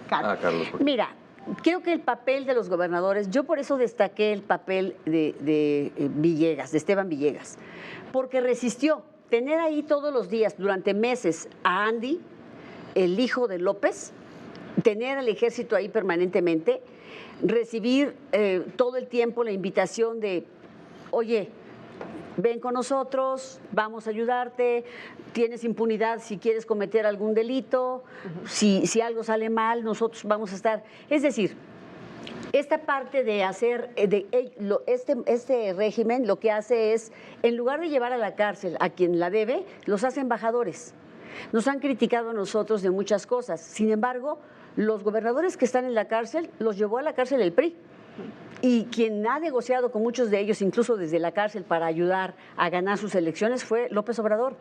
S25: Carlos.
S8: Mira, creo que el papel de los gobernadores, yo por eso destaqué el papel de Villegas, de Esteban Villegas, porque resistió tener ahí todos los días, durante meses, a Andy, el hijo de López, tener al ejército ahí permanentemente, recibir todo el tiempo la invitación de, oye, ven con nosotros, vamos a ayudarte, tienes impunidad si quieres cometer algún delito, si algo sale mal, nosotros vamos a estar. Es decir, esta parte de hacer, este régimen lo que hace es, en lugar de llevar a la cárcel a quien la debe, los hace embajadores. Nos han criticado a nosotros de muchas cosas, sin embargo, los gobernadores que están en la cárcel, los llevó a la cárcel el PRI. Y quien ha negociado con muchos de ellos, incluso desde la cárcel, para ayudar a ganar sus elecciones, fue López Obrador.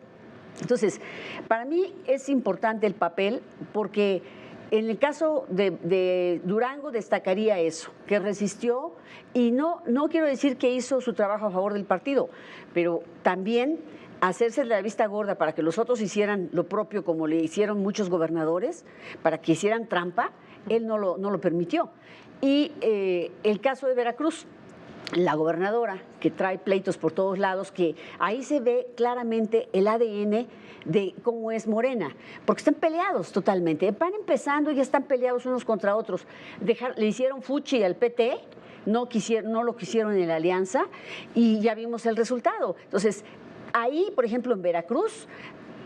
S8: Entonces, para mí es importante el papel, porque en el caso de Durango destacaría eso, que resistió, y no quiero decir que hizo su trabajo a favor del partido, pero también hacerse la vista gorda para que los otros hicieran lo propio, como le hicieron muchos gobernadores, para que hicieran trampa, él no lo permitió. Y el caso de Veracruz, la gobernadora, que trae pleitos por todos lados, que ahí se ve claramente el ADN de cómo es Morena, porque están peleados totalmente. Van empezando y ya están peleados unos contra otros. Le hicieron fuchi al PT, no lo quisieron en la alianza, y ya vimos el resultado. Entonces, ahí, por ejemplo, en Veracruz,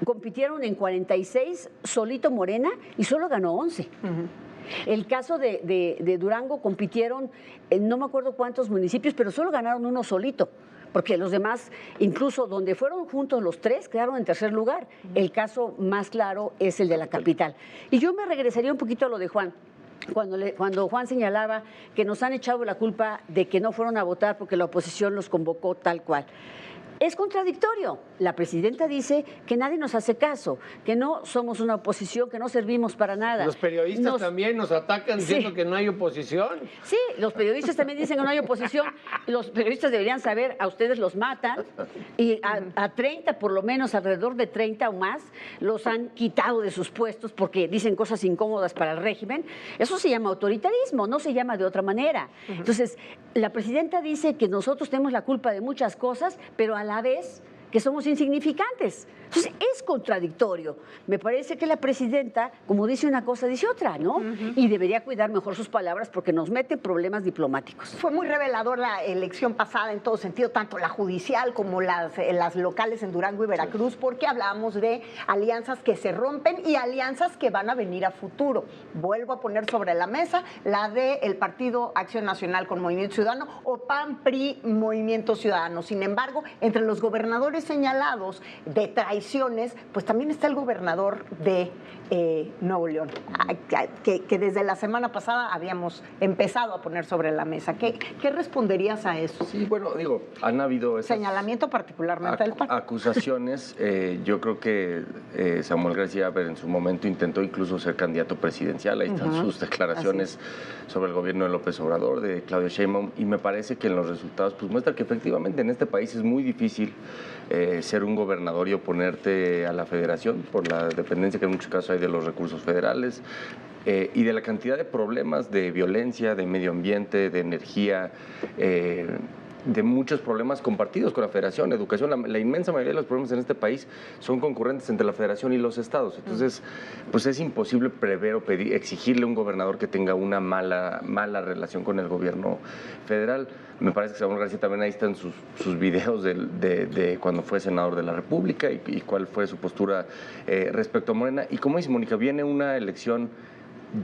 S8: compitieron en 46 solito Morena y solo ganó 11. El caso de Durango compitieron en no me acuerdo cuántos municipios, pero solo ganaron uno solito, porque los demás, incluso donde fueron juntos los tres, quedaron en tercer lugar. El caso más claro es el de la capital. Y yo me regresaría un poquito a lo de Juan. Cuando Juan señalaba que nos han echado la culpa de que no fueron a votar porque la oposición los convocó tal cual. Es contradictorio. La presidenta dice que nadie nos hace caso, que no somos una oposición, que no servimos para nada.
S7: Los periodistas también nos atacan diciendo que no hay oposición.
S8: Sí, los periodistas también dicen que no hay oposición. Los periodistas deberían saber, a ustedes los matan y a 30, por lo menos alrededor de 30 o más, los han quitado de sus puestos porque dicen cosas incómodas para el régimen. Eso se llama autoritarismo, no se llama de otra manera. Entonces, la presidenta dice que nosotros tenemos la culpa de muchas cosas, pero a la vez que somos insignificantes. Entonces, es contradictorio. Me parece que la presidenta, como dice una cosa, dice otra, ¿no? Y debería cuidar mejor sus palabras porque nos mete problemas diplomáticos.
S2: Fue muy revelador la elección pasada en todo sentido, tanto la judicial como las locales en Durango y Veracruz, porque hablábamos de alianzas que se rompen y alianzas que van a venir a futuro. Vuelvo a poner sobre la mesa la del Partido Acción Nacional con Movimiento Ciudadano o PAN-PRI Movimiento Ciudadano. Sin embargo, entre los gobernadores señalados de traiciones, pues también está el gobernador de Nuevo León, que desde la semana pasada habíamos empezado a poner sobre la mesa. ¿Qué responderías a eso?
S25: Sí, bueno, digo, han habido esas
S2: señalamiento particularmente del PAN.
S25: Acusaciones. Yo creo que Samuel García en su momento intentó incluso ser candidato presidencial. Ahí están sus declaraciones sobre el gobierno de López Obrador, de Claudia Sheinbaum, y me parece que en los resultados pues muestra que efectivamente en este país es muy difícil ser un gobernador y oponerte a la federación por la dependencia que en muchos casos hay de los recursos federales y de la cantidad de problemas de violencia, de medio ambiente, de energía, de muchos problemas compartidos con la federación, educación. La inmensa mayoría de los problemas en este país son concurrentes entre la federación y los estados. Entonces, pues es imposible prever o exigirle a un gobernador que tenga una mala relación con el gobierno federal. Me parece que Samuel García también ahí están sus videos de cuando fue senador de la República y cuál fue su postura respecto a Morena. Y como dice Mónica, viene una elección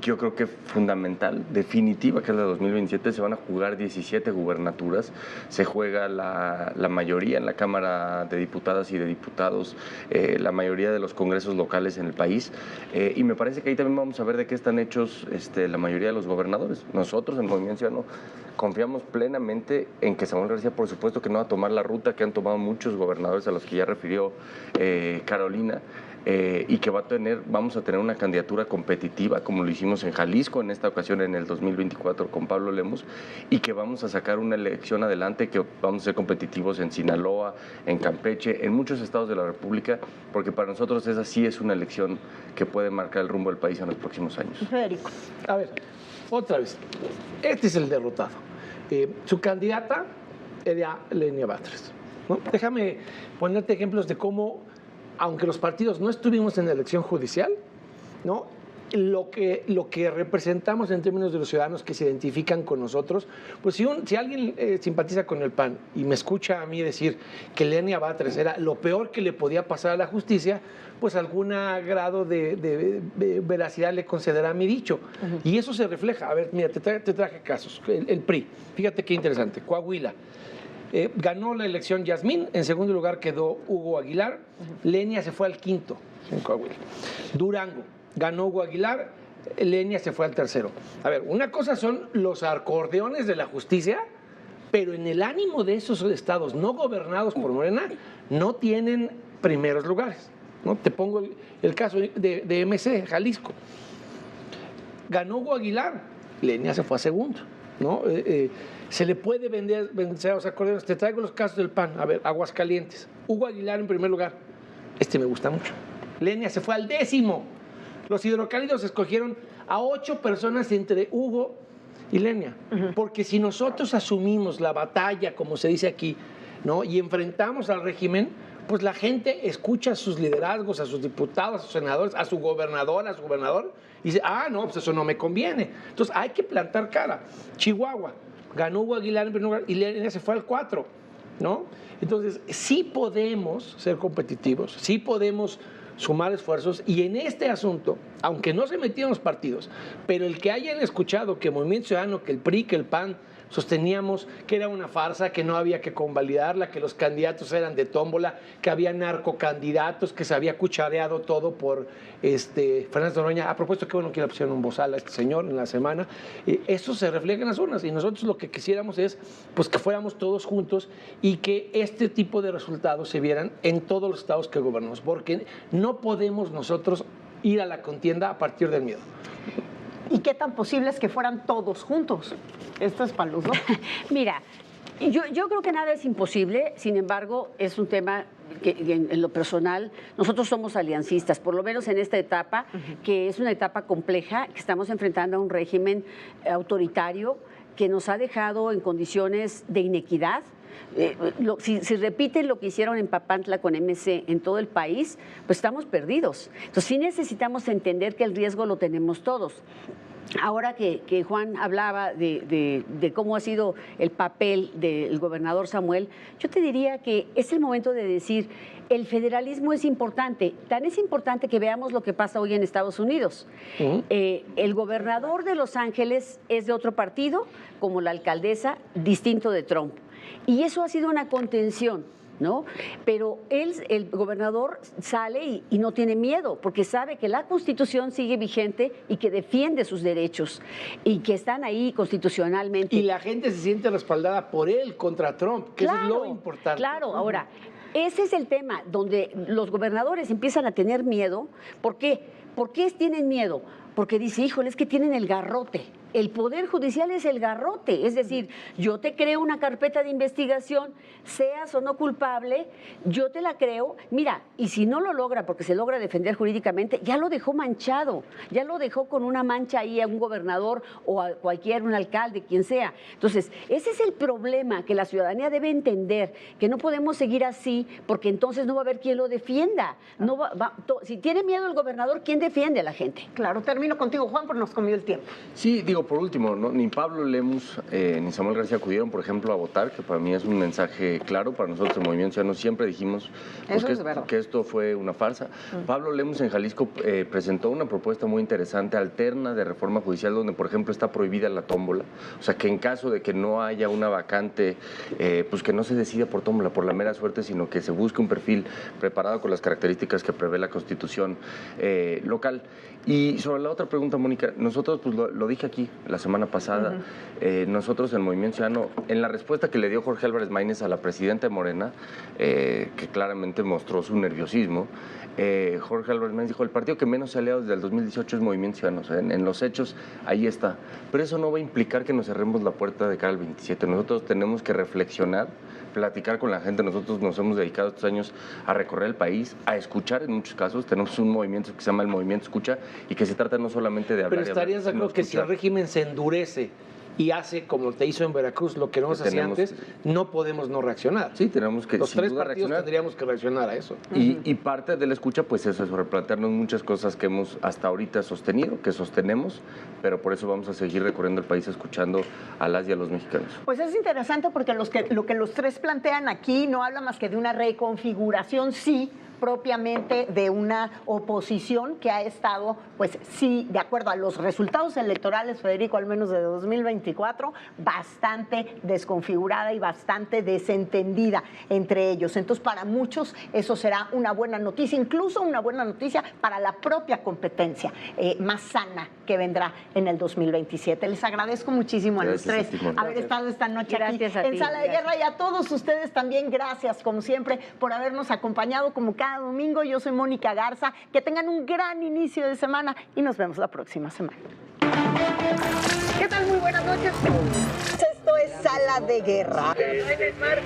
S25: yo creo que fundamental, definitiva, que es la de 2027, se van a jugar 17 gubernaturas, se juega la mayoría en la Cámara de Diputadas y de Diputados, la mayoría de los congresos locales en el país, y me parece que ahí también vamos a ver de qué están hechos la mayoría de los gobernadores. Nosotros en Movimiento Ciudadano confiamos plenamente en que Samuel García, por supuesto que no va a tomar la ruta que han tomado muchos gobernadores a los que ya refirió Carolina, y que vamos a tener una candidatura competitiva, como lo hicimos en Jalisco, en esta ocasión en el 2024 con Pablo Lemos, y que vamos a sacar una elección adelante, que vamos a ser competitivos en Sinaloa, en Campeche, en muchos estados de la República, porque para nosotros esa sí es una elección que puede marcar el rumbo del país en los próximos años.
S2: Federico.
S7: A ver, otra vez, este es el derrotado. Su candidata era Lenia Batres, ¿no? Déjame ponerte ejemplos de cómo, aunque los partidos no estuvimos en la elección judicial, ¿no?, lo que representamos en términos de los ciudadanos que se identifican con nosotros, pues si alguien simpatiza con el PAN y me escucha a mí decir que Lenia Batres era lo peor que le podía pasar a la justicia, pues algún grado de veracidad le concederá mi dicho. Y eso se refleja. A ver, mira, te traje casos. El PRI, fíjate qué interesante. Coahuila. Ganó la elección Yasmín, en segundo lugar quedó Hugo Aguilar, Lenia se fue al quinto en Coahuila. Durango, ganó Hugo Aguilar, Lenia se fue al tercero. A ver, una cosa son los acordeones de la justicia, pero en el ánimo de esos estados no gobernados por Morena, no tienen primeros lugares, ¿no? Te pongo el caso de MC, Jalisco. Ganó Hugo Aguilar, Lenia se fue a segundo, ¿no? Se le puede vender a los acordeones. Te traigo los casos del PAN. A ver, Aguascalientes. Hugo Aguilar en primer lugar. Me gusta mucho. Lenia se fue al 10º. Los hidrocálidos escogieron a 8 personas entre Hugo y Lenia. Porque si nosotros asumimos la batalla, como se dice aquí, ¿no?, y enfrentamos al régimen, pues la gente escucha a sus liderazgos, a sus diputados, a sus senadores, a su gobernador, y dice, no, pues eso no me conviene. Entonces hay que plantar cara. Chihuahua. Ganó Hugo Aguilar en primer lugar y Lenia se fue al 4, ¿no? Entonces, sí podemos ser competitivos, sí podemos sumar esfuerzos, y en este asunto, aunque no se metieron los partidos, pero el que hayan escuchado que Movimiento Ciudadano, que el PRI, que el PAN sosteníamos que era una farsa, que no había que convalidarla, que los candidatos eran de tómbola, que había narcocandidatos, que se había cuchareado todo por Fernández Noroña. A propósito, qué bueno que le pusieron un bozal a este señor en la semana. Eso se refleja en las urnas y nosotros lo que quisiéramos es pues que fuéramos todos juntos y que este tipo de resultados se vieran en todos los estados que gobernamos, porque no podemos nosotros ir a la contienda a partir del miedo.
S2: ¿Y qué tan posible es que fueran todos juntos? Esto es para los dos.
S8: Mira, yo creo que nada es imposible, sin embargo, es un tema que en lo personal, nosotros somos aliancistas, por lo menos en esta etapa, que es una etapa compleja, que estamos enfrentando a un régimen autoritario que nos ha dejado en condiciones de inequidad. Si repiten lo que hicieron en Papantla con MC en todo el país, pues estamos perdidos. Entonces sí necesitamos entender que el riesgo lo tenemos todos. Ahora que Juan hablaba de cómo ha sido el papel del gobernador Samuel, yo te diría que es el momento de decir, el federalismo es importante, tan es importante que veamos lo que pasa hoy en Estados Unidos. El gobernador de Los Ángeles es de otro partido, como la alcaldesa, distinto de Trump. Y eso ha sido una contención, ¿no? Pero el gobernador sale y no tiene miedo, porque sabe que la Constitución sigue vigente y que defiende sus derechos y que están ahí constitucionalmente.
S7: Y la gente se siente respaldada por él contra Trump, que
S8: claro,
S7: eso es lo importante.
S8: Claro, ahora, ese es el tema donde los gobernadores empiezan a tener miedo. ¿Por qué? ¿Por qué tienen miedo? Porque dice, híjole, es que tienen el garrote. El Poder Judicial es el garrote, es decir, yo te creo una carpeta de investigación, seas o no culpable, yo te la creo, mira, y si no lo logra porque se logra defender jurídicamente, ya lo dejó manchado, ya lo dejó con una mancha ahí a un gobernador o a un alcalde, quien sea. Entonces, ese es el problema que la ciudadanía debe entender, que no podemos seguir así porque entonces no va a haber quien lo defienda. No si tiene miedo el gobernador, ¿quién defiende a la gente?
S2: Claro, termino contigo, Juan, porque nos comió el tiempo.
S25: Sí, digo, por último, ¿no? Ni Pablo Lemus ni Samuel García acudieron, por ejemplo, a votar, que para mí es un mensaje claro. Para nosotros, el Movimiento Ciudadano, siempre dijimos pues, que esto fue una farsa. Pablo Lemus en Jalisco presentó una propuesta muy interesante, alterna, de reforma judicial, donde, por ejemplo, está prohibida la tómbola. O sea, que en caso de que no haya una vacante, pues que no se decida por tómbola, por la mera suerte, sino que se busque un perfil preparado con las características que prevé la Constitución local. Y sobre la otra pregunta, Mónica, nosotros, pues lo dije aquí la semana pasada, nosotros en Movimiento Ciudadano, en la respuesta que le dio Jorge Álvarez Maínez a la presidenta de Morena, que claramente mostró su nerviosismo, Jorge Álvarez Maínez dijo, el partido que menos se ha aliado desde el 2018 es Movimiento Ciudadano. O sea, en los hechos, ahí está. Pero eso no va a implicar que nos cerremos la puerta de cara al 27. Nosotros tenemos que reflexionar, platicar con la gente. Nosotros nos hemos dedicado estos años a recorrer el país, a escuchar en muchos casos. Tenemos un movimiento que se llama el Movimiento Escucha y que se trata no solamente de hablar.
S7: Pero estarías de acuerdo que si el régimen se endurece y hace como te hizo en Veracruz lo que no se hacía antes, no podemos no reaccionar.
S25: Sí, tenemos que
S7: los tres partidos tendríamos que reaccionar a eso.
S25: Y parte de la escucha pues es eso, replantearnos muchas cosas que hemos hasta ahorita sostenido, que sostenemos, pero por eso vamos a seguir recorriendo el país escuchando a las y a los mexicanos.
S2: Pues es interesante porque lo que los tres plantean aquí no habla más que de una reconfiguración, sí, propiamente de una oposición que ha estado, pues sí, de acuerdo a los resultados electorales, Federico, al menos de 2024, bastante desconfigurada y bastante desentendida entre ellos. Entonces, para muchos eso será una buena noticia, incluso una buena noticia para la propia competencia más sana que vendrá en el 2027. Les agradezco muchísimo a los tres haber estado esta noche aquí en Sala de Guerra y a todos ustedes también, gracias, como siempre, por habernos acompañado como cada domingo. Yo soy Mónica Garza. Que tengan un gran inicio de semana y nos vemos la próxima semana. ¿Qué tal? Muy buenas noches. Esto es Sala de Guerra.